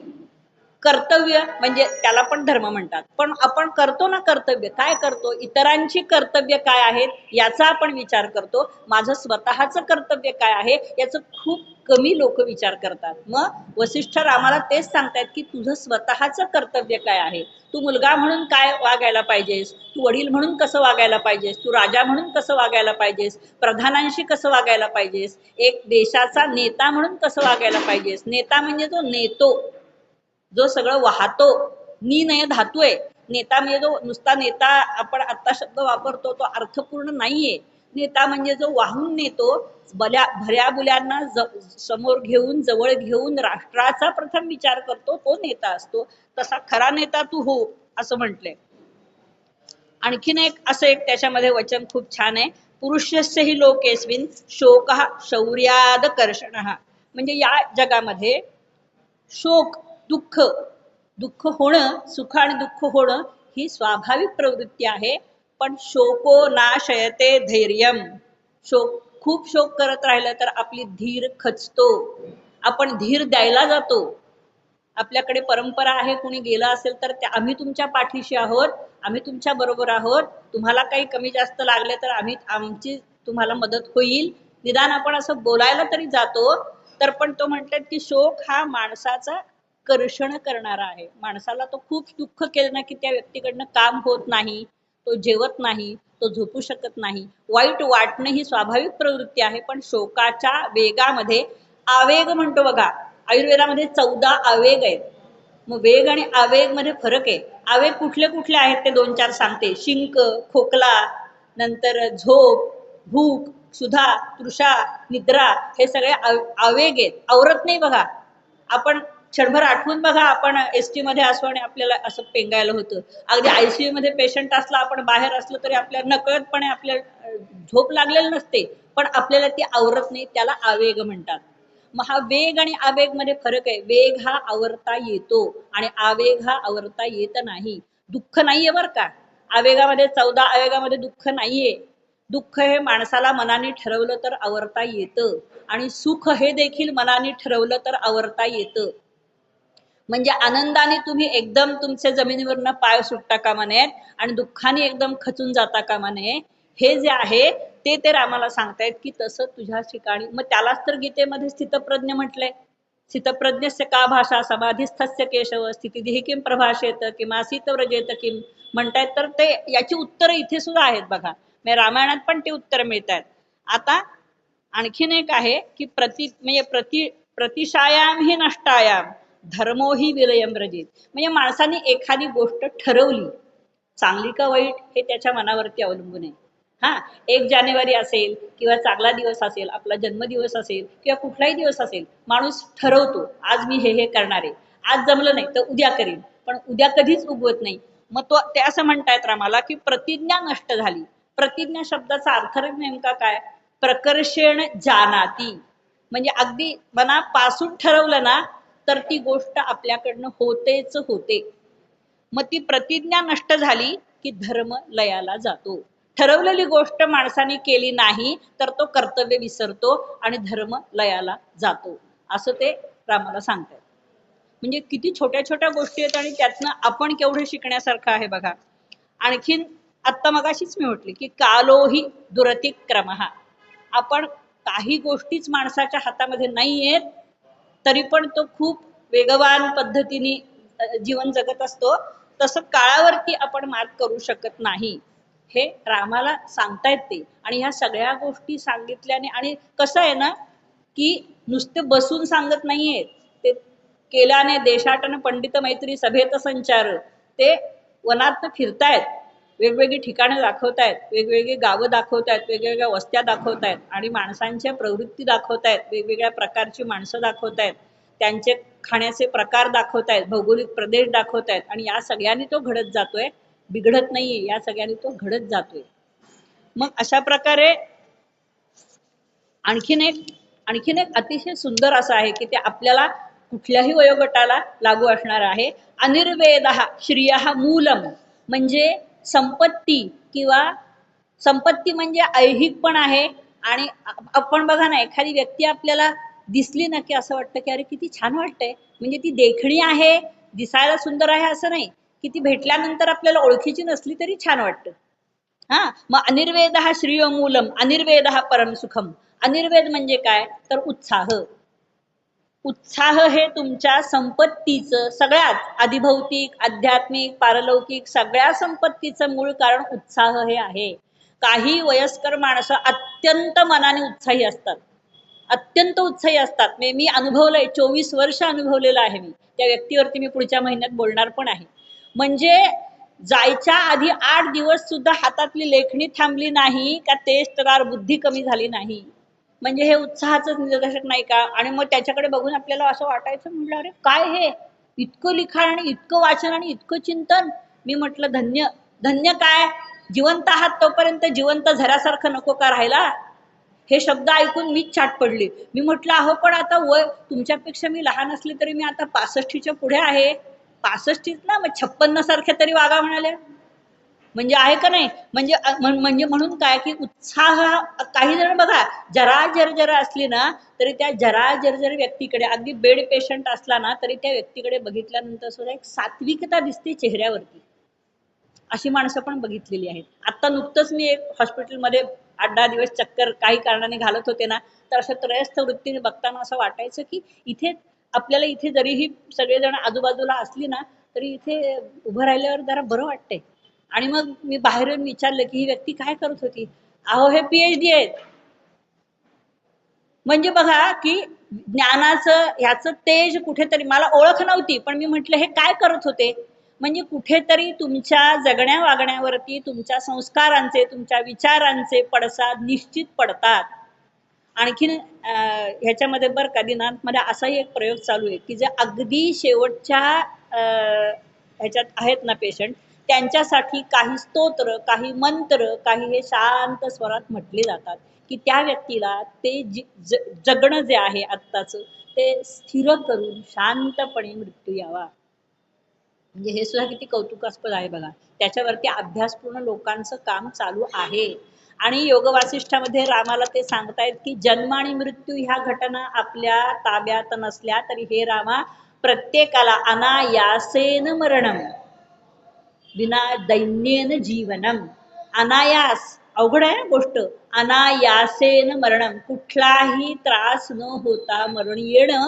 कर्तव्य म्हणजे त्याला पण धर्म म्हणतात, पण आपण करतो ना कर्तव्य, काय करतो, इतरांची कर्तव्य काय आहेत याचा आपण विचार करतो. माझं स्वतःचं कर्तव्य काय आहे याचं खूप कमी लोक विचार करतात. मग वसिष्ठ रामाला तेच सांगतायत की तुझं स्वतःचं कर्तव्य काय आहे, तू मुलगा म्हणून काय वागायला पाहिजेस, तू वडील म्हणून कसं वागायला पाहिजेस, तू राजा म्हणून कसं वागायला पाहिजेस, प्रधानांशी कसं वागायला पाहिजेस, एक देशाचा नेता म्हणून कसं वागायला पाहिजेस. नेता म्हणजे तो नेतो, जो सगळं वाहतो, निनय धातू आहे. नेता म्हणजे जो नुसता नेता आपण आता शब्द वापरतो तो अर्थपूर्ण नाहीये. नेता म्हणजे जो वाहून नेतो, भऱ्या बुल्यांना समोर घेऊन जवळ घेऊन राष्ट्राचा प्रथम विचार करतो, तो नेता असतो. तसा खरा नेता तू हो असं म्हटलंय. आणखीन एक असं एक त्याच्यामध्ये वचन खूप छान आहे, पुरुषस्य हि लोकेस्मिन् शोकः शौर्याद कर्षणः. म्हणजे या जगामध्ये शोक, दुःख, दुःख होणं, सुख आणि दुःख होणं ही स्वाभाविक प्रवृत्ती आहे, पण शोको नाशयते धैर्यम. खूप शोक करत राहिलं तर आपली धीर खचतो, आपण धीर द्यायला जातो. आपल्याकडे परंपरा आहे, कुणी गेला असेल तर आम्ही तुमच्या पाठीशी आहोत, आम्ही तुमच्या बरोबर आहोत, तुम्हाला काही कमी जास्त लागले तर आमची तुम्हाला मदत होईल, निदान आपण असं बोलायला तरी जातो. तर पण तो म्हणतात की शोक हा माणसाचा कर्षण करणारा आहे. माणसाला तो खूप दुःख केलं ना की त्या व्यक्तीकडनं काम होत नाही, तो जेवत नाही, तो झोपू शकत नाही. वाईट वाटणं ही स्वाभाविक प्रवृत्ती आहे, पण शोकाच्या वेगामध्ये आवेग म्हणतो बघा, आयुर्वेदामध्ये 14 आवेग आहेत. मग वेग आणि आवेग मध्ये फरक आहे. आवेग कुठले कुठले आहेत ते 2-4 सांगते. शिंक, खोकला, नंतर झोप, भूक, क्षुधा, तृषा, निद्रा, हे सगळे आवेग आहेत. आवरत नाही बघा. आपण क्षणभर आठवून बघा, आपण एसटी मध्ये असो आणि आपल्याला असं पेंगायला होतं. अगदी आयसीयू मध्ये पेशंट असला, आपण बाहेर असलो तरी आपल्याला नकळतपणे आपल्याला झोप लागलेली नसते, पण आपल्याला ती आवरत नाही, त्याला आवेग म्हणतात. मग हा वेग आणि आवेग मध्ये फरक आहे. वेग हा आवरता येतो आणि आवेग हा आवरता येत नाही. दुःख नाहीये बर का, आवेगामध्ये 14 आवेगामध्ये दुःख नाहीये. दुःख हे माणसाला मनाने ठरवलं तर आवरता येतं आणि सुख हे देखील मनाने ठरवलं तर आवरता येतं. म्हणजे आनंदाने तुम्ही एकदम तुमच्या जमिनीवरनं पाय सुटता कामा नयेत आणि दुःखाने एकदम खचून जाता कामा नये. हे जे आहे ते रामाला सांगतायत की तसं तुझ्या ठिकाणी. मग त्यालाच तर गीतेमध्ये स्थितप्रज्ञ म्हटलंय. स्थितप्रज्ञस्य का भाषा समाधिस्थस्य केशव स्थितिदिही किम प्रभाषेत किमासीत व्रजेत किम म्हणतायत. तर ते याची उत्तरं इथे सुद्धा आहेत बघा. म्हणजे रामायणात पण ते उत्तर मिळत आहेत. आता आणखीन एक आहे की प्रतिशायाम ही नष्टायाम धर्मो ही विलयम रजित. म्हणजे माणसाने एखादी गोष्ट ठरवली, चांगली का वाईट हे त्याच्या मनावरती अवलंबून आहे. हा, 1 जानेवारी असेल किंवा चांगला दिवस असेल, आपला जन्मदिवस असेल किंवा कुठलाही दिवस असेल, माणूस ठरवतो आज मी हे करणार आहे. आज जमलं नाही तर उद्या करीन, पण उद्या कधीच उगवत नाही. मग तो ते असं म्हणतायत रामाला की प्रतिज्ञा नष्ट झाली. प्रतिज्ञा शब्दाचा अर्थ नेमका काय? प्रकर्षेण जानाती. म्हणजे अगदी मनापासून ठरवलं ना तर ती गोष्ट आपल्याकडनं होतेच होते. मग ती प्रतिज्ञा नष्ट झाली की धर्म लयाला जातो. ठरवलेली गोष्ट माणसाने केली नाही तर तो कर्तव्य विसरतो आणि धर्म लयाला जातो, असं ते रामाला सांगतात. म्हणजे किती छोट्या छोट्या गोष्टी आहेत आणि त्यातनं आपण केवढे शिकण्यासारखं आहे बघा. आणखीन आत्ता मगाशीच मी म्हटली की कालोही दुरतिक्रम. आपण काही गोष्टीच माणसाच्या हातामध्ये नाही आहेत तरी पण तो खूप वेगवान पद्धतीने जीवन जगत असतो. तसं काळावरती आपण मात करू शकत नाही, हे रामाला सांगतायत ते. आणि ह्या सगळ्या गोष्टी सांगितल्याने, आणि कसं आहे ना की नुसते बसून सांगत नाहीये ते, केल्याने देशाटन पंडित मैत्री सभेत संचार. ते वनात फिरतायत, वेगवेगळी ठिकाणं दाखवतायत, वेगवेगळी गावं दाखवतायत, वेगवेगळ्या वस्त्या दाखवतायत आणि माणसांच्या प्रवृत्ती दाखवतायत, वेगवेगळ्या प्रकारची माणसं दाखवतायत, त्यांचे खाण्याचे प्रकार दाखवतायत, भौगोलिक प्रदेश दाखवतायत. आणि या सगळ्यांनी तो घडत जातोय, बिघडत नाहीये, या सगळ्यांनी तो घडत जातोय. मग अशा प्रकारे आणखीन एक अतिशय सुंदर असं आहे की ते आपल्याला कुठल्याही वयोगटाला लागू असणार आहे. अनिर्वेद श्रिय मूलम. म्हणजे संपत्ती किंवा संपत्ती म्हणजे ऐहिक पण आहे. आणि आपण बघा ना, एखादी व्यक्ती आपल्याला दिसली ना की असं वाटतं की अरे किती छान वाटतंय. म्हणजे ती देखणी आहे, दिसायला सुंदर आहे असं नाही, की ती भेटल्यानंतर आपल्याला ओळखीची नसली तरी छान वाटतं. हा, मग अनिर्वेद श्रिय मूलम, अनिर्वेद परम सुखम. अनिर्वेद म्हणजे काय तर उत्साह. उत्साह हे तुमच्या संपत्तीचं, सगळ्यात अधिभौतिक, आध्यात्मिक, पारलौकिक सगळ्या संपत्तीचं मूळ कारण उत्साह हे आहे. काही वयस्कर माणसं अत्यंत मनाने उत्साही असतात, अत्यंत उत्साही असतात. मी अनुभवलंय, 24 वर्ष अनुभवलेलं आहे मी. त्या व्यक्तीवरती मी पुढच्या महिन्यात बोलणार पण आहे. म्हणजे जायच्या आधी 8 दिवस सुद्धा हातातली लेखणी थांबली नाही का तेज तरार बुद्धी कमी झाली नाही. म्हणजे हे उत्साहाचंच निदर्शक नाही का? आणि मग त्याच्याकडे बघून आपल्याला असं वाटायचं, म्हटलं अरे काय हे इतकं लिखाण आणि इतकं वाचन आणि इतकं चिंतन. मी म्हटलं धन्य. धन्य काय, जिवंत आहात तोपर्यंत जिवंत झऱ्यासारखं नको का राहायला. हे शब्द ऐकून मीच छाट पडली. मी म्हटलं अहो पण आता वय तुमच्यापेक्षा मी लहान असली तरी मी आता 65च्या पुढे आहे. 65 ना, मग 56 सारख्या तरी वागा म्हणाल्या. म्हणजे आहे का नाही. म्हणजे म्हणून काय की उत्साह. काही जण बघा जरा जर्जर असली ना तरी त्या जरा जर्जर व्यक्तीकडे, अगदी बेड पेशंट असला ना तरी त्या व्यक्तीकडे बघितल्यानंतर सुद्धा एक सात्विकता दिसते चेहऱ्यावरती. अशी माणसं पण बघितलेली आहेत. आता नुकतंच मी एक हॉस्पिटलमध्ये 8-10 दिवस चक्कर काही कारणाने घालत होते ना, तर असं त्रयस्थ वृत्तीने बघताना असं वाटायचं की इथे आपल्याला, इथे जरीही सगळेजण आजूबाजूला असली ना तरी इथे उभं राहिल्यावर जरा बरं वाटतंय. आणि मग मी बाहेरून विचारलं की ही व्यक्ती काय करत होती. अहो हे PhD आहेत. म्हणजे बघा की ज्ञानाचं ह्याचं तेज कुठेतरी, मला ओळख नव्हती पण मी म्हटलं हे काय करत होते. म्हणजे कुठेतरी तुमच्या जगण्या वागण्यावरती तुमच्या संस्कारांचे, तुमच्या विचारांचे पडसाद निश्चित पडतात. आणखीन ह्याच्यामध्ये बरं का दिनांतमध्ये असाही एक प्रयोग चालू आहे की जे अगदी शेवटच्या ह्याच्यात आहेत ना पेशंट, त्यांच्यासाठी काही स्तोत्र, काही मंत्र, काही हे शांत स्वरात म्हटले जातात की त्या व्यक्तीला ते जगणं जे आहे आत्ताचं ते स्थिर करून शांतपणे मृत्यू यावा. म्हणजे हे सुद्धा किती कौतुकास्पद आहे बघा. त्याच्यावरती अभ्यासपूर्ण लोकांचं काम चालू आहे. आणि योग वासिष्ठामध्ये रामाला ते सांगतायत की जन्म आणि मृत्यू ह्या घटना आपल्या ताब्यात नसल्या तरी हे रामा प्रत्येकाला अनायासेन मरणम विना दैन्येन जीवनम. अनायास अवघड आहे गोष्ट. अनायासेन मरणम, कुठलाही त्रास न होता मरण येणं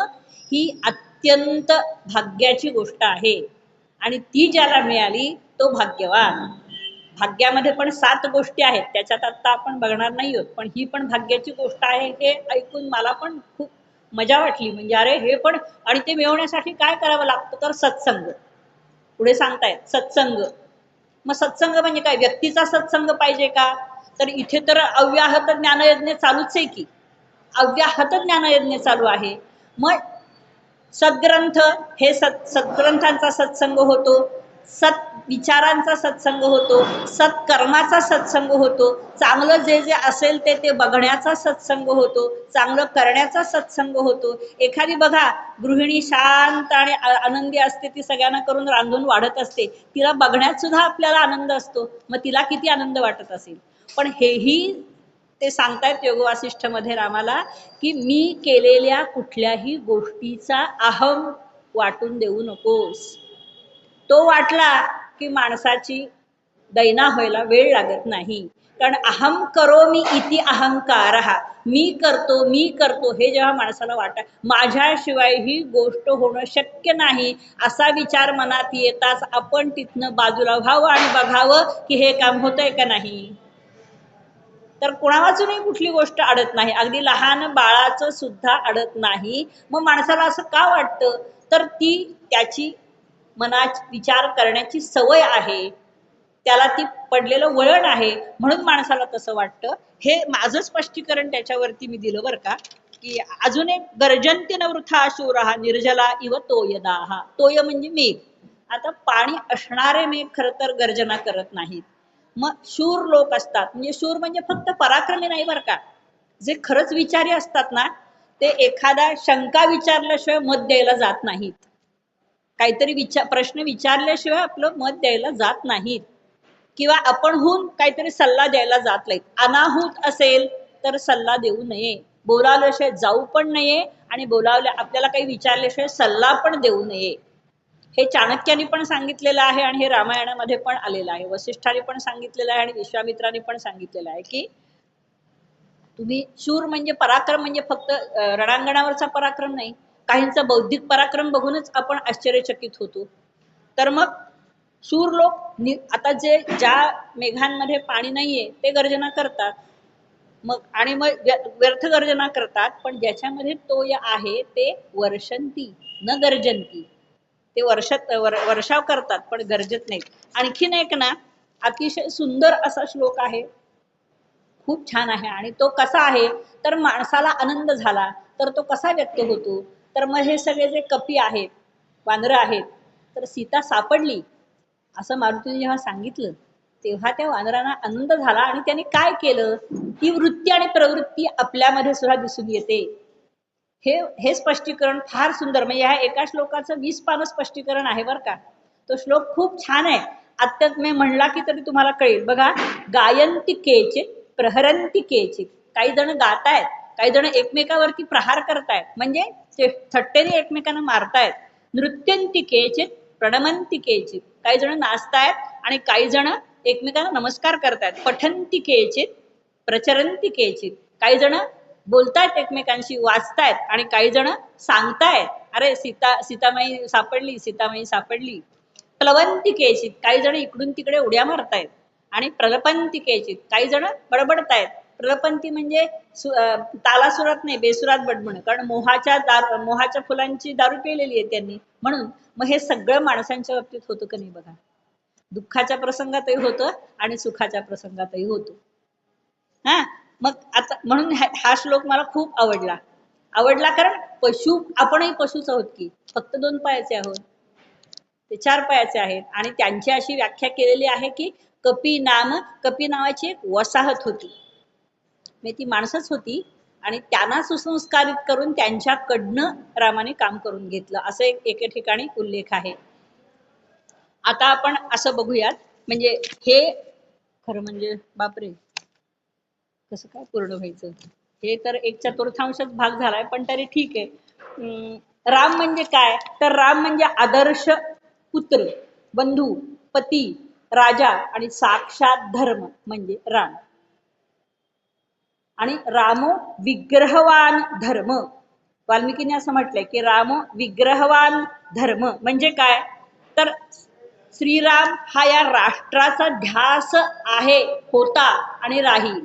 ही अत्यंत भाग्याची गोष्ट आहे आणि ती ज्याला मिळाली तो भाग्यवान. भाग्यामध्ये पण 7 गोष्टी आहेत, त्याच्यात आता आपण बघणार नाही आहोत, पण ही पण भाग्याची गोष्ट आहे. हे ऐकून मला पण खूप मजा वाटली. म्हणजे अरे हे पण, आणि ते मिळवण्यासाठी काय करावं लागतं तर सत्संग. पुढे सांगतायत सत्संग. मग सत्संग म्हणजे काय, व्यक्तीचा सत्संग पाहिजे का, तर इथे तर अव्याहत ज्ञानयज्ञ चालूच आहे की, अव्याहत ज्ञानयज्ञ चालू आहे. मग सद्ग्रंथ, हे सद्ग्रंथांचा सत्संग होतो, सत विचारांचा सत्संग होतो, सत्कर्माचा सत्संग होतो, चांगलं जे जे असेल ते ते बघण्याचा सत्संग होतो, चांगलं करण्याचा सत्संग होतो. एखादी बघा गृहिणी शांत आणि आनंदी असते, ती सगळ्यांना करून रांधून वाढत असते, तिला बघण्यात सुद्धा आपल्याला आनंद असतो, मग तिला किती आनंद वाटत असेल. पण हेही ते सांगतायत योग वासिष्ठ मध्ये रामाला, की मी केलेल्या कुठल्याही गोष्टीचा अहम वाटून देऊ नकोस. तो वाटला की माणसाची दैना व्हायला वेळ लागत नाही. कारण अहम करोमी इति अहंकार, मी करतो हे जेव्हा माणसाला वाटत, माझ्याशिवाय ही गोष्ट होणं शक्य नाही असा विचार मनात येताच आपण तिथनं बाजूला व्हावं आणि बघावं की हे काम होतंय का नाही. तर कुणा वाचूनही कुठली गोष्ट अडत नाही, अगदी लहान बाळाचं सुद्धा अडत नाही. मग माणसाला असं का वाटतं, तर ती त्याची मनात विचार करण्याची सवय आहे, त्याला ती पडलेलं वळण आहे, म्हणून माणसाला तसं वाटतं. हे माझं स्पष्टीकरण त्याच्यावरती मी दिलं बरं का. की अजून एक, गर्जन्ति न वृथा शूरहा निर्जला इव तोयदाहा. तोय म्हणजे मेघ. आता पाणी असणारे मेघ खरं तर गर्जना करत नाहीत. मग शूर लोक असतात, म्हणजे शूर म्हणजे फक्त पराक्रमी नाही बरं का, जे खरंच विचारी असतात ना, ते एखादा शंका विचारल्याशिवाय मत द्यायला जात नाहीत, काहीतरी प्रश्न विचारल्याशिवाय आपलं मत द्यायला जात नाहीत, किंवा आपणहून काहीतरी सल्ला द्यायला जात नाहीत. अनाहूत असेल तर सल्ला देऊ नये, बोलावल्याशिवाय जाऊ पण नये, आणि बोलावल्या आपल्याला काही विचारल्याशिवाय सल्ला पण देऊ नये. हे चाणक्याने पण सांगितलेलं आहे आणि हे रामायणामध्ये पण आलेलं आहे, वसिष्ठाने पण सांगितलेलं आहे आणि विश्वामित्राने पण सांगितलेलं आहे की तुम्ही शूर म्हणजे पराक्रम म्हणजे फक्त रणांगणावरचा पराक्रम नाही, काहींचा बौद्धिक पराक्रम बघूनच आपण आश्चर्यचकित होतो. तर मग शूर लोक आता जे ज्या मेघांमध्ये पाणी नाहीये ते गर्जना करतात, मग आणि मग व्यर्थ गर्जना करतात, पण ज्याच्यामध्ये तोय आहे ते वर्षंती न गर्जंती, ते वर्षाव करतात पण गरजत नाहीत. आणखीन एक ना अतिशय सुंदर असा श्लोक आहे, खूप छान आहे. आणि तो कसा आहे तर माणसाला आनंद झाला तर तो कसा व्यक्त होतो, तर मग हे सगळे जे कपी आहेत, वानरं आहेत, तर सीता सापडली असं मारुतीने जेव्हा सांगितलं तेव्हा त्या वानरांना आनंद झाला, आणि त्याने काय केलं, ती वृत्ती आणि प्रवृत्ती आपल्यामध्ये सुद्धा दिसून येते. हे स्पष्टीकरण फार सुंदर, म्हणजे ह्या एका श्लोकाचं 20 पानं स्पष्टीकरण आहे बरं का. तो श्लोक खूप छान आहे. आता मी म्हणला की तरी तुम्हाला कळेल बघा. गायंती केचित प्रहरंती केचित, काही जण गातायत, काही जण एकमेकावरती प्रहार करतायत, म्हणजे थट्टेने एकमेकांना मारतायत. नृत्यंती केचित प्रणमंती केचित, काही जण नाचतायत आणि काही जण एकमेकांना नमस्कार करतायत. पठंती केचित प्रचरंती केचित, काही जण बोलतायत एकमेकांशी, वाचतायत, आणि काही जण सांगतायत अरे सीतामाई सापडली. प्लवंती केचित, काही जण इकडून तिकडे उड्या मारतायत, आणि प्रलपंती केचित, काही जण बडबडतायत. प्रलपंती म्हणजे तालासुरात नाही, बेसुरात बडबड, कारण मोहाच्या फुलांची दारू पिलेली आहे त्यांनी, म्हणून. मग हे सगळं माणसांच्या बाबतीत होतं का नाही बघा, दुःखाच्या प्रसंगातही होतं आणि सुखाच्या प्रसंगातही होतो. हा, मग आता म्हणून हा श्लोक मला खूप आवडला कारण आपणही पशुच आहोत की, फक्त 2 पायाचे आहोत, ते 4 पायाचे आहेत. आणि त्यांची अशी व्याख्या केलेली आहे की कपी नावाची एक वसाहत होती, म्हणजे ती माणसंच होती, आणि त्यांना सुसंस्कारित करून त्यांच्याकडनं रामाने काम करून घेतलं, असं एके ठिकाणी उल्लेख आहे. आता आपण असं बघूयात, म्हणजे हे खरं म्हणजे बापरे कसं काय पूर्ण व्हायचं, हे तर 1/4 भाग झालाय, पण तरी ठीक आहे. राम म्हणजे काय, तर राम म्हणजे आदर्श पुत्र, बंधू, पती, राजा आणि साक्षात धर्म म्हणजे राम. आणि रामो विग्रहवान धर्म. वाल्मिकीने असं म्हटलंय की राम विग्रहवान धर्म म्हणजे काय, तर श्रीराम हा या राष्ट्राचा ध्यास आहे, होता आणि राहील.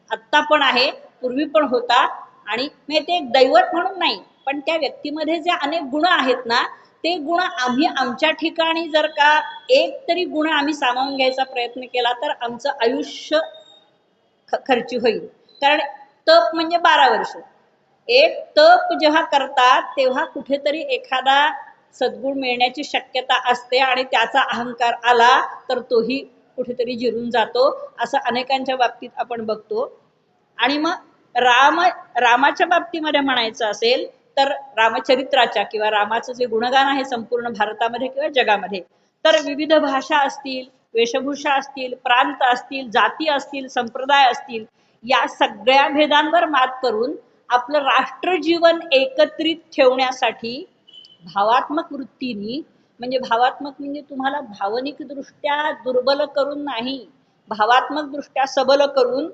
आत्ता पण आहे, पूर्वी पण होता. आणि म्हणजे ते एक दैवत म्हणून नाही, पण त्या व्यक्तीमध्ये जे अनेक गुण आहेत ना, ते गुण आम्ही आमच्या ठिकाणी जर का एक तरी गुण आम्ही सामावून घ्यायचा प्रयत्न केला तर आमचं आयुष्य खर्ची होईल. कारण तप म्हणजे 12 वर्ष. एक तप जेव्हा करतात तेव्हा कुठेतरी एखादा सद्गुण मिळण्याची शक्यता असते आणि त्याचा अहंकार आला तर तोही कुठेतरी जिरून जातो, असं अनेकांच्या बाबतीत आपण बघतो. आणि मग रामाच्या बाबतीमध्ये म्हणायचं असेल तर रामचरित्राच्या किंवा रामाचं जे गुणगान आहे संपूर्ण भारतामध्ये किंवा जगामध्ये, तर विविध भाषा असतील, वेशभूषा असतील, प्रांत असतील, जाती असतील, संप्रदाय असतील, या सगळ्या भेदांवर मात करून आपलं राष्ट्रजीवन एकत्रित ठेवण्यासाठी भावात्मक वृत्तीने, म्हणजे भावात्मक म्हणजे तुम्हाला भावनिक दृष्ट्या दुर्बल करून नाही, भावात्मक दृष्ट्या सबल करून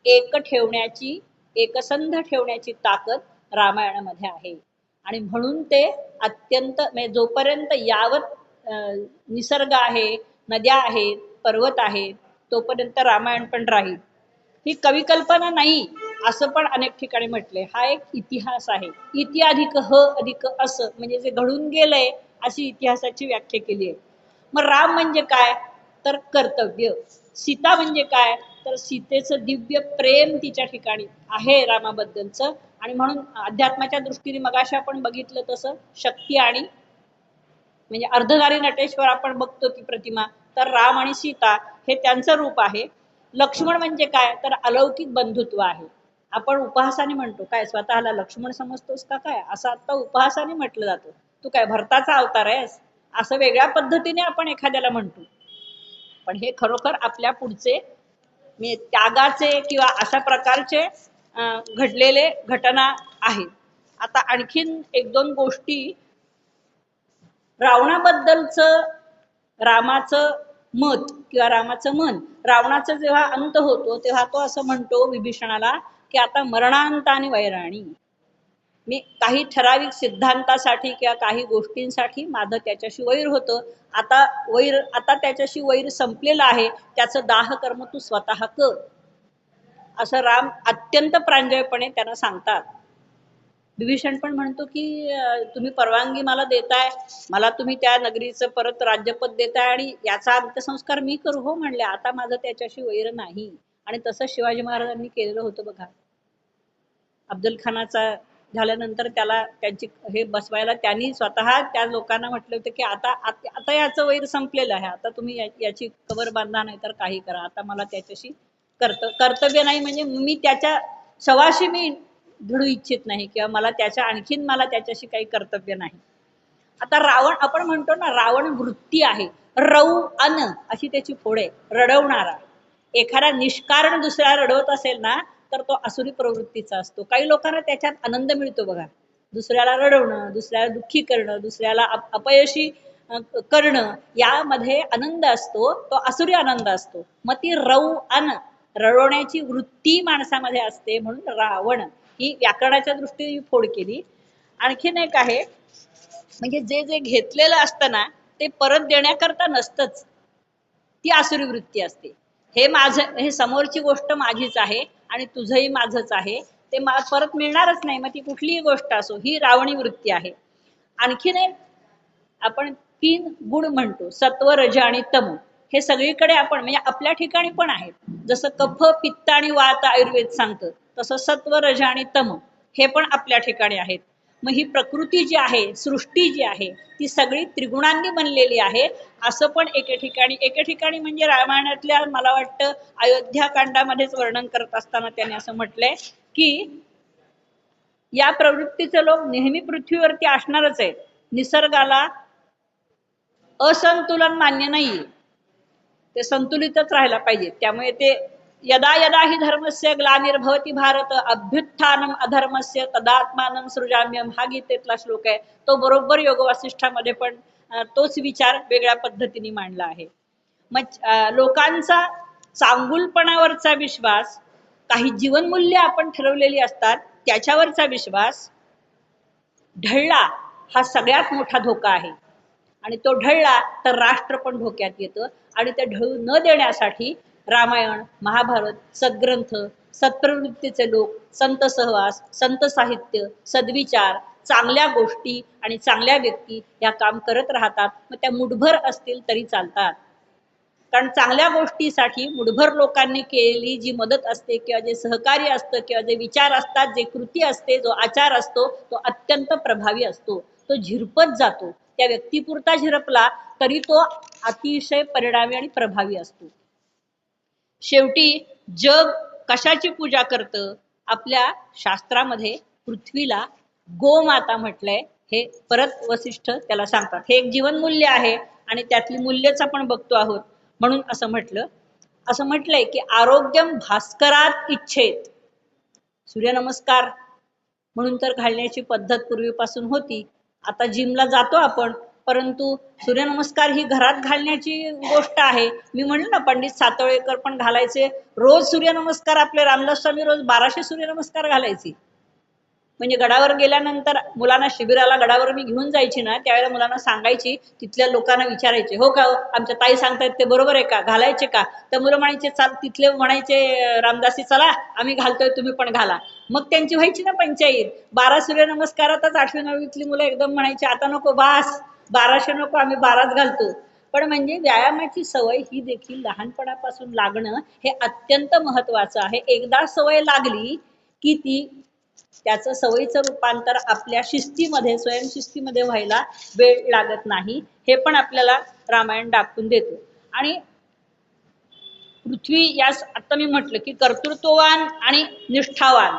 एक ठेवण्याची, एकसंध ठेवण्याची ताकद रामायणामध्ये आहे. आणि म्हणून ते अत्यंत, म्हणजे जोपर्यंत यावत निसर्ग आहे, नद्या आहेत, पर्वत आहेत, तोपर्यंत रामायण पण राहील. ही कविकल्पना नाही असं पण अनेक ठिकाणी म्हटलंय. हा एक इतिहास आहे. इति अधिक ह अधिक असं म्हणजे जे घडून गेलंय अशी इतिहासाची व्याख्या केली आहे. मग राम म्हणजे काय, तर कर्तव्य. सीता म्हणजे काय, तर सीतेचं दिव्य प्रेम तिच्या ठिकाणी आहे रामाबद्दलचं. आणि म्हणून अध्यात्माच्या दृष्टीने मगाशी आपण बघितलं तसं शक्ती आणि म्हणजे अर्धधारी नटेश्वर आपण बघतो ती प्रतिमा, तर राम आणि सीता हे त्यांचं रूप आहे. लक्ष्मण म्हणजे काय, तर अलौकिक बंधुत्व आहे. आपण उपहासाने म्हणतो, काय स्वतःला लक्ष्मण समजतोस का काय, असं आता उपहासाने म्हटलं जातं. तू काय भरताचा अवतार आहेस, असं वेगळ्या पद्धतीने आपण एखाद्याला म्हणतो. पण हे खरोखर आपल्या पुढचे त्यागाचे किंवा अशा प्रकारचे घडलेले घटना आहेत. आता आणखीन एक दोन गोष्टी रावणाबद्दलचं, रामाचं मत किंवा रामाचं मन. रावणाचा जेव्हा अंत होतो तेव्हा तो असं म्हणतो विभीषणाला की आता मरणांतानी वैराणी, मी काही ठराविक सिद्धांतासाठी किंवा काही गोष्टींसाठी माझं त्याच्याशी वैर होतं, आता त्याच्याशी वैर संपलेलं आहे, त्याचं दाह कर्म तू स्वतः कर, असं राम अत्यंत प्रांजळपणे त्यांना सांगतात. विभीषण पण म्हणतो की तुम्ही परवानगी मला देताय, मला तुम्ही त्या नगरीचं परत राज्यपद देताय आणि याचा अंत्यसंस्कार मी करू, हो म्हणले, आता माझं त्याच्याशी वैर नाही. आणि तसं शिवाजी महाराजांनी केलेलं होतं बघा. अफजल खानाचा झाल्यानंतर त्याला त्यांची हे बसवायला त्यांनी स्वतः त्या लोकांना म्हटलं होतं की आता याचं वैर संपलेलं आहे, आता तुम्ही याची कबर बांधा नाही तर काही करा, आता मला त्याच्याशी कर्तव्य नाही, म्हणजे मी त्याच्या शवाशी मी भिडू इच्छित नाही किंवा मला त्याच्याशी काही कर्तव्य नाही. आता रावण, आपण म्हणतो ना रावण वृत्ती आहे, रऊ अन अशी त्याची फोड आहे, रडवणारा. एखादा निष्कारण दुसऱ्या रडवत असेल ना तर तो असुरी प्रवृत्तीचा असतो. काही लोकांना त्याच्यात आनंद मिळतो बघा, दुसऱ्याला रडवणं, दुसऱ्याला दुःखी करणं, दुसऱ्याला अपयशी करणं, यामध्ये आनंद असतो, तो असुरी आनंद असतो. मग ती रऊ अन, रडवण्याची वृत्ती माणसामध्ये असते, म्हणून रावण ही व्याकरणाच्या दृष्टीने फोड केली. आणखीन एक आहे, म्हणजे जे जे घेतलेलं असतं ना ते परत देण्याकरता नसतंच, ती आसुरी वृत्ती असते. हे माझं, हे समोरची गोष्ट माझीच आहे आणि तुझंही माझंच आहे, ते परत मिळणारच नाही, मग ती कुठलीही गोष्ट असो, ही रावणी वृत्ती आहे. आणखीन एक आपण 3 गुण म्हणतो, सत्व, रज आणि तम. हे सगळीकडे आपण म्हणजे आपल्या ठिकाणी पण आहेत. जसं कफ, पित्त आणि वात आयुर्वेद सांगतं, तसं सत्व, रज आणि तम हे पण आपल्या ठिकाणी आहेत. मग ही प्रकृती जी आहे, सृष्टी जी आहे, ती सगळी त्रिगुणांनी बनलेली आहे, असं पण एके ठिकाणी म्हणजे रामायणातल्या मला वाटतं अयोध्या कांडामध्येच वर्णन करत असताना त्याने असं म्हटलंय की या प्रवृत्तीचे लोक नेहमी पृथ्वीवरती असणारच आहेत. निसर्गाला असंतुलन मान्य नाहीये, ते संतुलितच राहायला पाहिजे. त्यामुळे ते यदा यदा ही धर्मस्य ग्लानिर्भवती भारत अभ्युत्थानम अधर्मस्य तदात्मानं सृजाम्यम, हा गीतेतला श्लोक आहे. तो बरोबर योग वासिष्ठामध्ये पण तोच विचार वेगळ्या पद्धतीने मांडला आहे. मग लोकांचा चांगुलपणावरचा विश्वास काही जीवनमूल्य आपण ठरवलेली असतात त्याच्यावरचा विश्वास ढळला हा सगळ्यात मोठा धोका आहे. आणि तो ढळला तर राष्ट्र पण धोक्यात येतं. आणि ते ढळू न देण्यासाठी रामायण, महाभारत, सद्ग्रंथ, सत्प्रवृत्तीचे लोक, संत सहवास, संत साहित्य, सद्विचार, चांगल्या गोष्टी आणि चांगल्या व्यक्ती या काम करत राहतात. मग त्या मुठभर असतील तरी चालतात. कारण चांगल्या गोष्टीसाठी मुठभर लोकांनी केलेली जी मदत असते किंवा जे सहकार्य असतं किंवा जे विचार असतात, जे कृती असते, जो आचार असतो तो अत्यंत प्रभावी असतो. तो झिरपत जातो. त्या व्यक्तीपुरता झिरपला तरी तो अतिशय परिणामी आणि प्रभावी असतो. शेवटी जग कशाची पूजा करतं? आपल्या शास्त्रामध्ये पृथ्वीला गोमाता म्हटलंय. हे परत वसिष्ठ त्याला सांगतात. हे एक जीवनमूल्य आहे आणि त्यातली मूल्यच आपण बघतो आहोत. म्हणून असं म्हटलंय की आरोग्यम भास्करात इच्छेत. सूर्यनमस्कार म्हणून तर घालण्याची पद्धत पूर्वीपासून होती. आता जिमला जातो आपण, परंतु सूर्यनमस्कार ही घरात घालण्याची गोष्ट आहे. मी म्हणलं ना, पंडित सातवळेकर पण घालायचे रोज सूर्यनमस्कार. आपले रामदास स्वामी रोज 1200 सूर्यनमस्कार घालायचे. म्हणजे गडावर गेल्यानंतर मुलांना शिबिराला गडावर मी घेऊन जायची ना, त्यावेळेला मुलांना सांगायची, तिथल्या लोकांना विचारायचे, हो का आमच्या ताई सांगतायत ते बरोबर आहे का, घालायचे का? तर मुलं म्हणायचे चाल, तिथले म्हणायचे रामदासी चला आम्ही घालतोय तुम्ही पण घाला. मग त्यांची व्हायची ना पंचायत. 12 सूर्यनमस्कारातच 8वी 9वीतली मुलं एकदम म्हणायची आता नको, बास 1200 नको, आम्ही 12च घालतो. पण म्हणजे व्यायामाची सवय ही देखील लहानपणापासून लागणं हे अत्यंत महत्वाचं आहे. एकदा सवय लागली की ती त्याचं सवयीचं रूपांतर आपल्या शिस्तीमध्ये, स्वयंशिस्तीमध्ये व्हायला वेळ लागत नाही. हे पण आपल्याला रामायण दाखवून देतो. आणि पृथ्वी यास आता मी म्हटलं की कर्तृत्ववान आणि निष्ठावान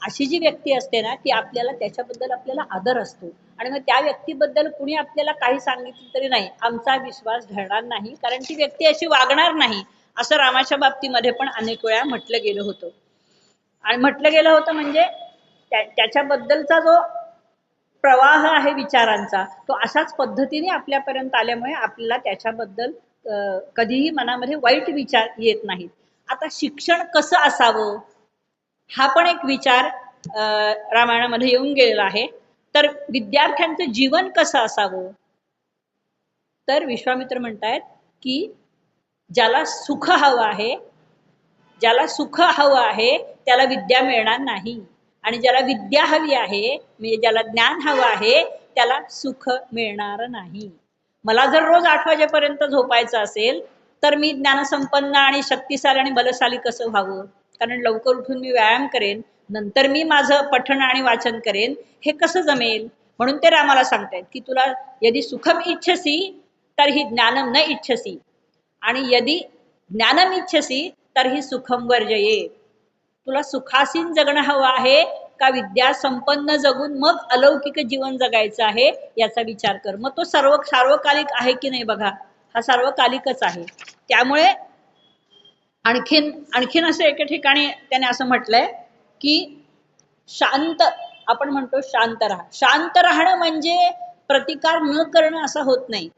अशी जी व्यक्ती असते ना, ती आपल्याला त्याच्याबद्दल आपल्याला आदर असतो. आणि मग त्या व्यक्तीबद्दल कुणी आपल्याला काही सांगितलं तरी नाही, आमचा विश्वास ढळणार नाही, कारण ती व्यक्ती अशी वागणार नाही. असं रामाच्या बाबतीमध्ये पण अनेक वेळा म्हटलं गेलं होतं. आणि म्हटलं गेलं होतं म्हणजे त्याच्याबद्दलचा जो प्रवाह आहे विचारांचा, तो अशाच पद्धतीने आपल्यापर्यंत आल्यामुळे आपल्याला त्याच्याबद्दल कधीही मनामध्ये वाईट विचार येत नाहीत. आता शिक्षण कसं असावं हा पण एक विचार रामायणामध्ये येऊन गेलेला आहे. तर विद्यार्थ्यांचं जीवन कसं असावं, तर विश्वामित्र म्हणतायत की ज्याला सुख हवं आहे, ज्याला सुख हवं आहे त्याला विद्या मिळणार नाही. आणि ज्याला विद्या हवी आहे, म्हणजे ज्याला ज्ञान हवं आहे, त्याला सुख मिळणार नाही. मला जर रोज 8 वाजेपर्यंत झोपायचं असेल तर मी ज्ञानसंपन्न आणि शक्तिशाली आणि बलशाली कसं व्हावं? कारण लवकर उठून मी व्यायाम करेन, नंतर मी माझं पठण आणि वाचन करेन, हे कसं जमेल? म्हणून ते रामाला सांगतायत की तुला यदि सुखम इच्छसी तर ही ज्ञानम न इच्छसी, आणि यदि ज्ञानम इच्छसी तर ही सुखम वर्जये. तुला सुखासीन जगणं हवं आहे का विद्या संपन्न जगून मग अलौकिक जीवन जगायचं आहे, याचा विचार कर. मग तो सार्वकालिक आहे की नाही बघा, हा सार्वकालिकच आहे. त्यामुळे आणखीन असं एका ठिकाणी त्याने असं म्हटलंय की शांत, आपण म्हणतो शांत राहा. शांत राहणं म्हणजे प्रतिकार न करणं असं होत नाही.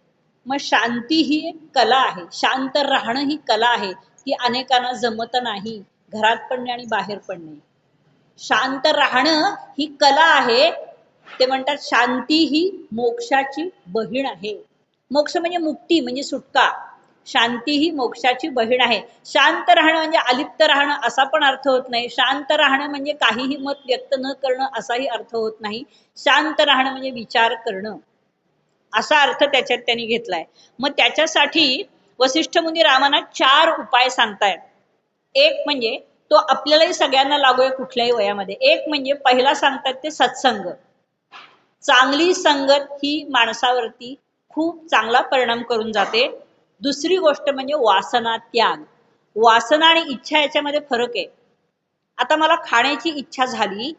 मग शांती ही एक कला आहे, शांत राहणं ही कला आहे. ती अनेकांना जमत नाही, घरात पण नाही आणि बाहेर पण नाही. शांत राहणं ही कला आहे. ते म्हणतात शांती ही मोक्षाची बहीण आहे. मोक्ष म्हणजे मुक्ती, म्हणजे सुटका. शांती ही मोक्षाची बहीण आहे. शांत राहणं म्हणजे अलिप्त राहणं असा पण अर्थ होत नाही. शांत राहणं म्हणजे काहीही मत व्यक्त न करणं असाही अर्थ होत नाही. शांत राहणं म्हणजे विचार करणं असा अर्थ त्याच्यात त्यांनी घेतलाय. मग त्याच्यासाठी वसिष्ठ मुनी रामाना 4 उपाय सांगतायत. एक म्हणजे तो आपल्यालाही सगळ्यांना लागू आहे कुठल्याही वयामध्ये. एक म्हणजे पहिला सांगतात ते सत्संग. चांगली संगत ही माणसावरती खूप चांगला परिणाम करून जाते. दुसरी गोष्ट म्हणजे वासना त्याग. वासना आणि इच्छा याच्यामध्ये फरक आहे. आता मला खाण्याची इच्छा झाली,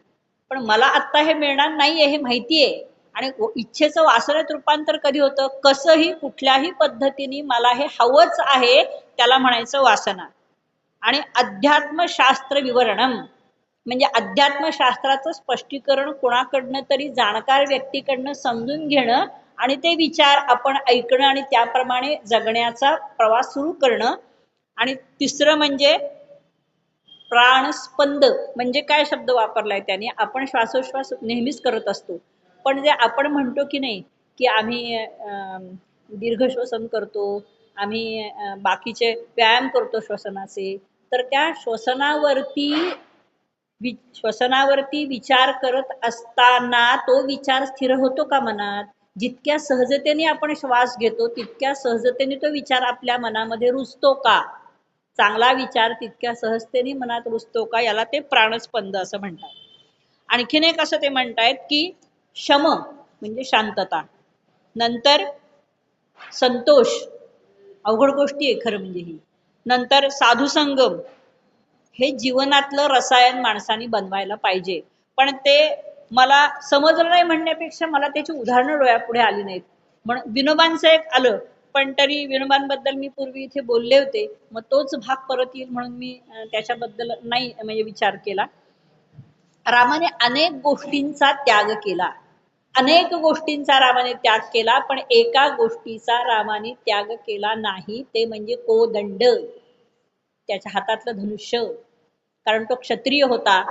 पण मला आता हे मिळणार नाहीये हे माहितीये, आणि इच्छेचं वासनेत रूपांतर कधी होतं, कसंही कुठल्याही पद्धतीने मला हे हवंच आहे, त्याला म्हणायचं वासना. आणि अध्यात्मशास्त्र विवरणम म्हणजे अध्यात्मशास्त्राचं स्पष्टीकरण कोणाकडनं तरी जाणकार व्यक्तीकडनं समजून घेणं आणि ते विचार आपण ऐकणं आणि त्याप्रमाणे जगण्याचा प्रवास सुरू करणं. आणि तिसरं म्हणजे प्राणस्पंद म्हणजे काय शब्द वापरलाय त्याने? आपण श्वासोश्वास नेहमीच करत असतो, पण जे आपण म्हणतो की नाही की आम्ही दीर्घ श्वसन करतो, आम्ही बाकीचे व्यायाम करतो श्वसनाचे, तर त्या श्वसनावरती विचार करत असताना तो विचार स्थिर होतो का मनात? जितक्या सहजतेने आपण श्वास घेतो तितक्या सहजतेने तो विचार आपल्या मनामध्ये रुजतो का? चांगला विचार तितक्या सहजतेने मनात रुजतो का? याला ते प्राणस्पंद असं म्हणतात. आणखीन एक असं ते म्हणतायत की शम म्हणजे शांतता, नंतर संतोष, अवघड गोष्टी आहे खरं म्हणजे ही, नंतर साधुसंगम, हे जीवनातलं रसायन माणसाने बनवायला पाहिजे. पण ते मला समजलं नाही म्हणण्यापेक्षा मला त्याची उदाहरणं डोळ्यापुढे आली नाहीत. म्हणून विनोबांचं एक आलं, पण तरी विनोबांबद्दल मी पूर्वी इथे बोलले होते, मग तोच भाग परत येईल म्हणून मी त्याच्याबद्दल नाही म्हणजे विचार केला. रामाने अनेक गोष्टींचा त्याग केला, अनेक गोष्टींचा रामाने त्याग केला, पण एका गोष्टीचा रामाने त्याग केला नाही, ते म्हणजे कोदंड, त्याच्या हातातलं धनुष्य. कारण तो क्षत्रिय होता.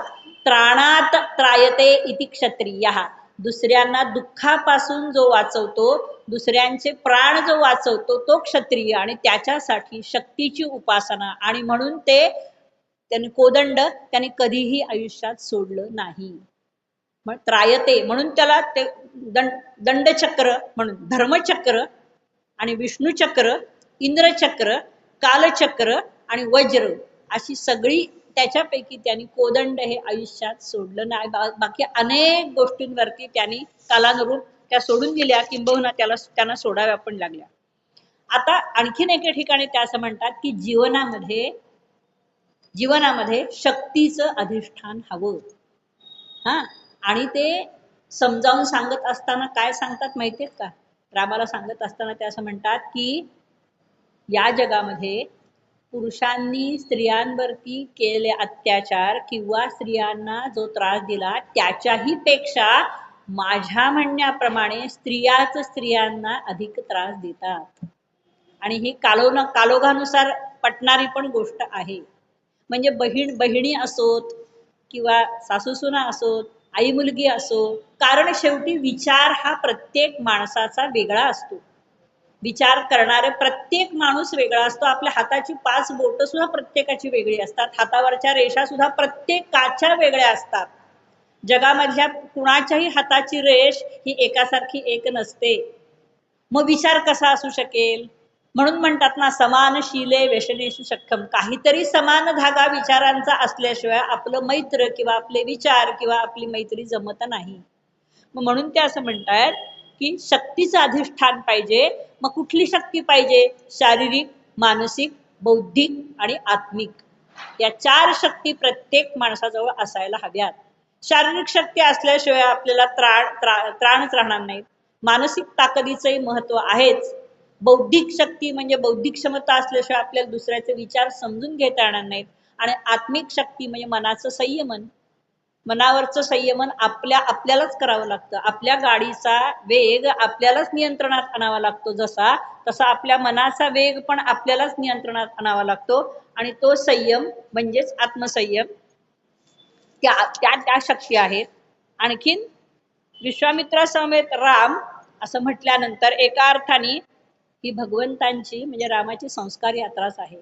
त्राणात त्रायते इति क्षत्रिय, दुसऱ्यांना दुःखापासून जो वाचवतो, दुसऱ्यांचे प्राण जो वाचवतो तो क्षत्रिय, आणि त्याच्यासाठी शक्तीची उपासना, आणि म्हणून ते त्यांनी कोदंड त्यांनी कधीही आयुष्यात सोडलं नाही. त्रायते म्हणून त्याला ते दंडचक्र म्हणून, धर्मचक्र आणि विष्णुचक्र, इंद्रचक्र, कालचक्र आणि वज्र, अशी सगळी त्याच्यापैकी त्यांनी कोदंड हे आयुष्यात सोडलं नाही. बाकी अनेक गोष्टींवरती त्यांनी कालानुरूप त्या सोडून दिल्या, किंबहुना त्यांना सोडाव्या पण लागल्या. आता आणखीन एके ठिकाणी त्या असं म्हणतात की जीवनामध्ये शक्तीचं अधिष्ठान हवं. हा, आणि ते समजावून सांगत असताना काय सांगतात माहितीये का? रामाला सांगत असताना ते असं म्हणतात की या जगामध्ये पुरुषांनी स्त्रियांवरती केलेले अत्याचार किंवा स्त्रियांना जो त्रास दिला त्याच्याही पेक्षा माझ्या म्हणण्याप्रमाणे स्त्रियांना अधिक त्रास देतात. आणि ही कालोगानुसार पटणारी पण गोष्ट आहे. म्हणजे बहिणी असोत किंवा सासूसुना असोत, आई मुलगी असो, कारण शेवटी विचार हा प्रत्येक माणसाचा वेगळा असतो. विचार करणारे प्रत्येक माणूस वेगळा असतो. आपल्या हाताची 5 बोट सुद्धा प्रत्येकाची वेगळी असतात, हातावरच्या रेषा सुद्धा प्रत्येकाच्या वेगळ्या असतात. जगामधल्या कुणाच्याही हाताची रेष ही एकासारखी एक नसते. मग विचार कसा असू शकेल? म्हणून म्हणतात ना, समानशीले व्यसनेषु सख्यम, काहीतरी समान धागा विचारांचा असल्याशिवाय आपलं मैत्र किंवा आपले विचार किंवा आपली मैत्री जमत नाही. म्हणून ते असं म्हणतात की शक्तीचं अधिष्ठान पाहिजे. मग कुठली शक्ती पाहिजे? शारीरिक, मानसिक, बौद्धिक आणि आत्मिक, या 4 शक्ती प्रत्येक माणसाजवळ असायला हव्यात. शारीरिक शक्ती असल्याशिवाय आपल्याला त्राणच राहणार नाहीत. मानसिक ताकदीचंही महत्व आहेच. बौद्धिक शक्ती म्हणजे बौद्धिक क्षमता असल्याशिवाय आपल्याला दुसऱ्याचे विचार समजून घेता येणार नाहीत. आणि आत्मिक शक्ती म्हणजे मनाचं संयमन. मनावरचं संयमन आपल्यालाच करावं लागतं. आपल्या गाडीचा वेग आपल्यालाच नियंत्रणात आणावा लागतो, तसा आपल्या मनाचा वेग पण आपल्यालाच नियंत्रणात आणावा लागतो. आणि तो संयम म्हणजेच आत्मसंयम, त्या शक्ती आहेत. आणखीन विश्वामित्रा समेत राम असं म्हटल्यानंतर एका अर्थाने ही भगवंतांची म्हणजे रामाची संस्कार यात्राच आहे.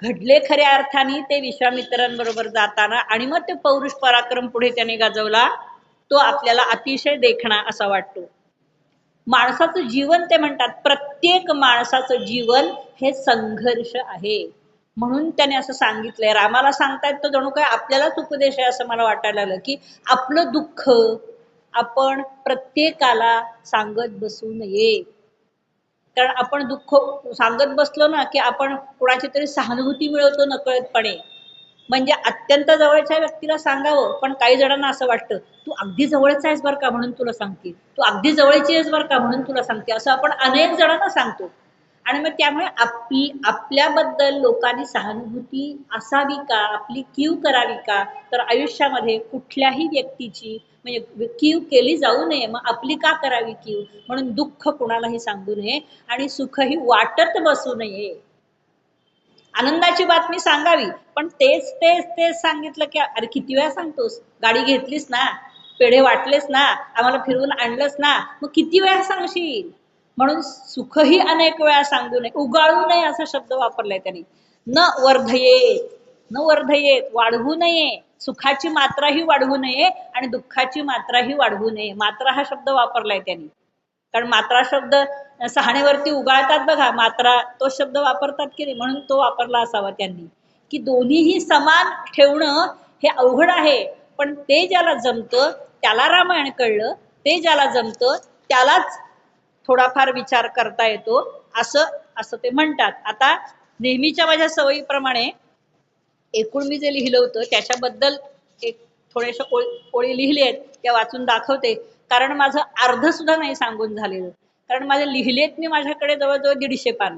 घडले खऱ्या अर्थाने ते विश्वामित्रांबरोबर जाताना, आणि मग ते पौरुष पराक्रम पुढे त्याने गाजवला, तो आपल्याला अतिशय देखणा असा वाटतो. माणसाचं जीवन ते म्हणतात, प्रत्येक माणसाचं जीवन हे संघर्ष आहे. म्हणून त्याने असं सांगितलंय, रामाला सांगतायत तो जणू काय आपल्यालाच उपदेश आहे असं मला वाटायला लागलं, की आपलं दुःख आपण प्रत्येकाला सांगत बसू नये. कारण आपण दुःख सांगत बसलो ना की आपण कोणाची तरी सहानुभूती मिळवतो नकळतपणे. म्हणजे अत्यंत जवळच्या व्यक्तीला सांगावं, पण काही जणांना असं वाटतं तू अगदी जवळचा आहेस बरं का म्हणून तुला सांगते, तू अगदी जवळची आहेस बरं का म्हणून तुला सांगते, असं आपण अनेक जणांना सांगतो. आणि मग त्यामुळे आपल्याबद्दल लोकांनी सहानुभूती असावी का, आपली कीव करावी का, तर आयुष्यामध्ये कुठल्याही व्यक्तीची म्हणजे कीव केली जाऊ नये. मग आपली का करावी कीव? म्हणून दुःख कुणालाही सांगू नये आणि सुखही वाटत बसू नये. आनंदाची बातमी सांगावी, पण तेच तेच तेच सांगितलं की अरे किती वेळा सांगतोस, गाडी घेतलीस ना, पेढे वाटलेस ना, आम्हाला फिरवून आणलंस ना, मग किती वेळा सांगशील. म्हणून सुखही अनेक वेळा सांगू नये, उगाळू नये असा शब्द वापरलाय त्यांनी. न वर्धयेत, न वर्धयेत, वाढवू नये, सुखाची मात्राही वाढवू नये आणि दुःखाची मात्राही वाढवू नये. मात्रा हा शब्द वापरलाय त्यांनी. कारण मात्रा शब्द सहाणेवरती उगाळतात बघा, मात्रा तो शब्द वापरतात की नाही, म्हणून तो वापरला असावा त्यांनी. की दोन्हीही समान ठेवणं हे अवघड आहे, पण ते ज्याला जमतं त्याला रामायण कळलं, ते ज्याला जमतं त्यालाच थोडाफार विचार करता येतो, असं असं ते म्हणतात. आता नेहमीच्या माझ्या सवयीप्रमाणे एकूण मी जे लिहिलं होतं त्याच्याबद्दल एक थोड्याशा ओळी लिहिली आहेत, त्या वाचून दाखवते. कारण माझं अर्ध सुद्धा नाही सांगून झालेलं, कारण माझे लिहिलेत मी माझ्याकडे जवळजवळ 150 पान.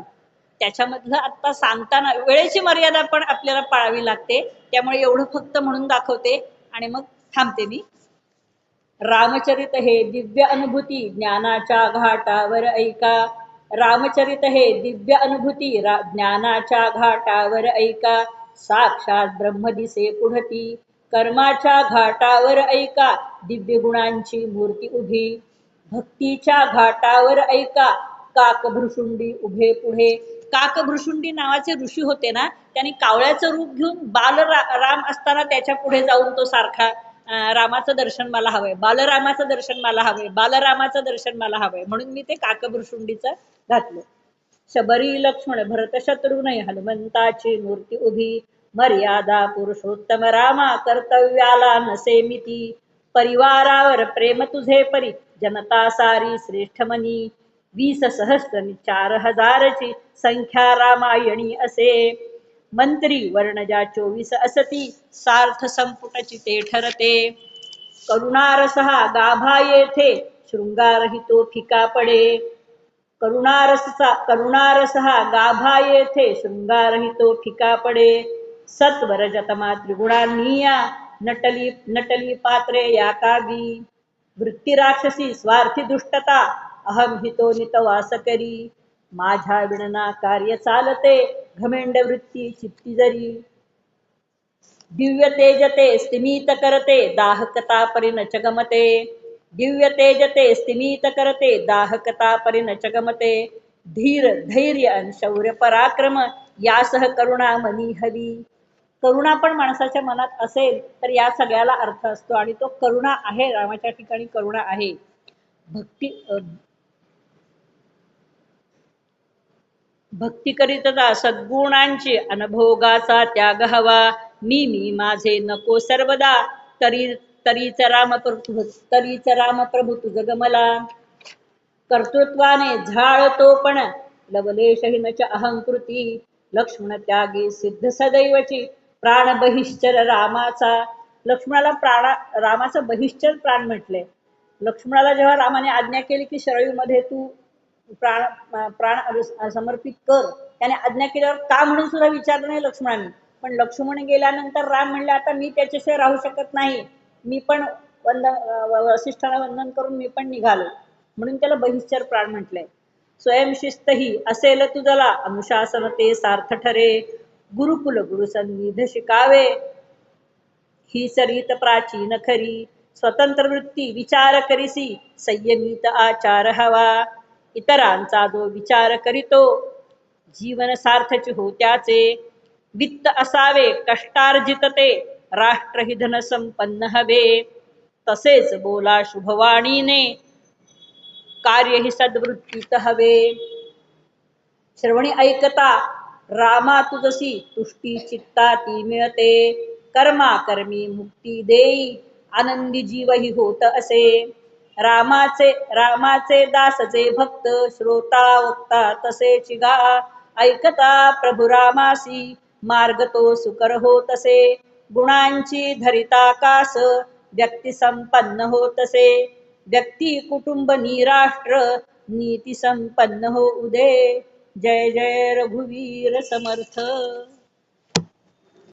त्याच्यामधलं आता सांगताना वेळेची मर्यादा पण आपल्याला पाळावी लागते, त्यामुळे एवढं फक्त म्हणून दाखवते आणि मग थांबते मी. रामचरित हे दिव्य अनुभूती ज्ञानाच्या घाटावर ऐका. रामचरित हे दिव्य अनुभूती ज्ञानाच्या घाटावर ऐका. साक्षात ब्रह्म दिसे पुढती कर्माच्या घाटावर ऐका. दिव्य गुणांची मूर्ती उभी भक्तीच्या घाटावर ऐका. काकभृशुंडी उभे पुढे. काकभृशुंडी नावाचे ऋषी होते ना, त्यांनी कावळ्याचं रूप घेऊन राम असताना त्याच्या पुढे जाऊन तो सारखा रामाचं दर्शन मला हवंय, बालरामाचं दर्शन मला हवंय, बालरामाचं दर्शन मला हवंय, म्हणून मी ते काकभृशुंडीचं घातलं. शबरी लक्ष्मण भरत शत्रुघ्न हनुमंताची मूर्ती उभी. मर्यादा पुरुषोत्तम रामा कर्तव्याला नसे मिती. परिवारावर प्रेम तुझे परी जनता सारी श्रेष्ठ मनी. 20 सहस्र 4,000ची संख्या रामायणी असे. मंत्री वर्णजा 24 असती सार्थ संपुटाची ते ठरते. करुणारसहा गाभा येथे शृंगारही तो फिका पडे. करुणारसहा गाभा येथे शृंगारही तो फिका पडे. सत्वर जतमा त्रिगुणांनिया नटली नटली पात्रे या कागी. वृत्ती राक्षसी स्वार्थी दुष्टता अहम हितो नितवास करी. माझ्या विणना कार्य चालते घमेंड वृत्ती चित्ती जरी. दिव्य तेजते स्तिमित करते दाहकता परिणच गमते. दिव्य तेजते स्तिमित करते दाहकता परिणच गमते. धीर धैर्य आणि शौर्य पराक्रम यासह करुणा मनी हवी. करुणा पण माणसाच्या मनात असेल तर या सगळ्याला अर्थ असतो, आणि तो करुणा आहे, रामाच्या ठिकाणी करुणा आहे. भक्ती करीत जा सद्गुणांची अनुभोगाचा त्याग हवा. मी माझे नको सर्वदा तरीच राम प्रभू तुझ गमला. कर्तृत्वाने झाळतो पण लवलेशहीनच अहंकृती. लक्ष्मण त्यागी सिद्ध सदैवची प्राण बहिश्चर रामाचा. लक्ष्मणाला रामाचं बहिश्चर प्राण म्हटले. लक्ष्मणाला जेव्हा रामाने आज्ञा केली की शरयूमध्ये तू प्राण समर्पित कर, त्याने आज्ञा केल्यावर का म्हणून सुद्धा विचारलं नाही लक्ष्मणाने. पण लक्ष्मण गेल्यानंतर राम म्हणले आता मी त्याच्याशिवाय राहू शकत नाही, मी पण वसिष्ठाला वंदन करून मी पण निघालो, म्हणून त्याला बहिश्चर प्राण म्हटलंय. स्वयंशिस्त ही असेल तुझला अनुशासन ते सार्थ ठरे. गुरुकुल गुरुसन्निध शिकावे ही सरित प्राचीन खरी. स्वतंत्र वृत्ती विचार करीसी संयमित आचार हवा. इतरांचा जो विचार करीतो जीवन सार्थच हो त्याचे. वित्त असावे कष्टार्जित ते राष्ट्र धन संपन्न हवे. तसेच बोला शुभवाणीने कार्य ही सद्वृत्तीत हवे. श्रवणी ऐकता रामा तुझसी तुष्टी चित्ता ती मिळते. कर्मा कर्मी मुक्ती देई आनंदी जीव ही होत असे. रामाचे दासचे भक्त श्रोता वक्ता तसेच गा. ऐकता प्रभु रामासी मार्ग तो सुकर होतसे. गुणांची धरिता कास व्यक्ती संपन्न होतसे. व्यक्ती कुटुंब निराष्ट्र नीती संपन्न हो उदे. जय जय रघुवीर समर्थ.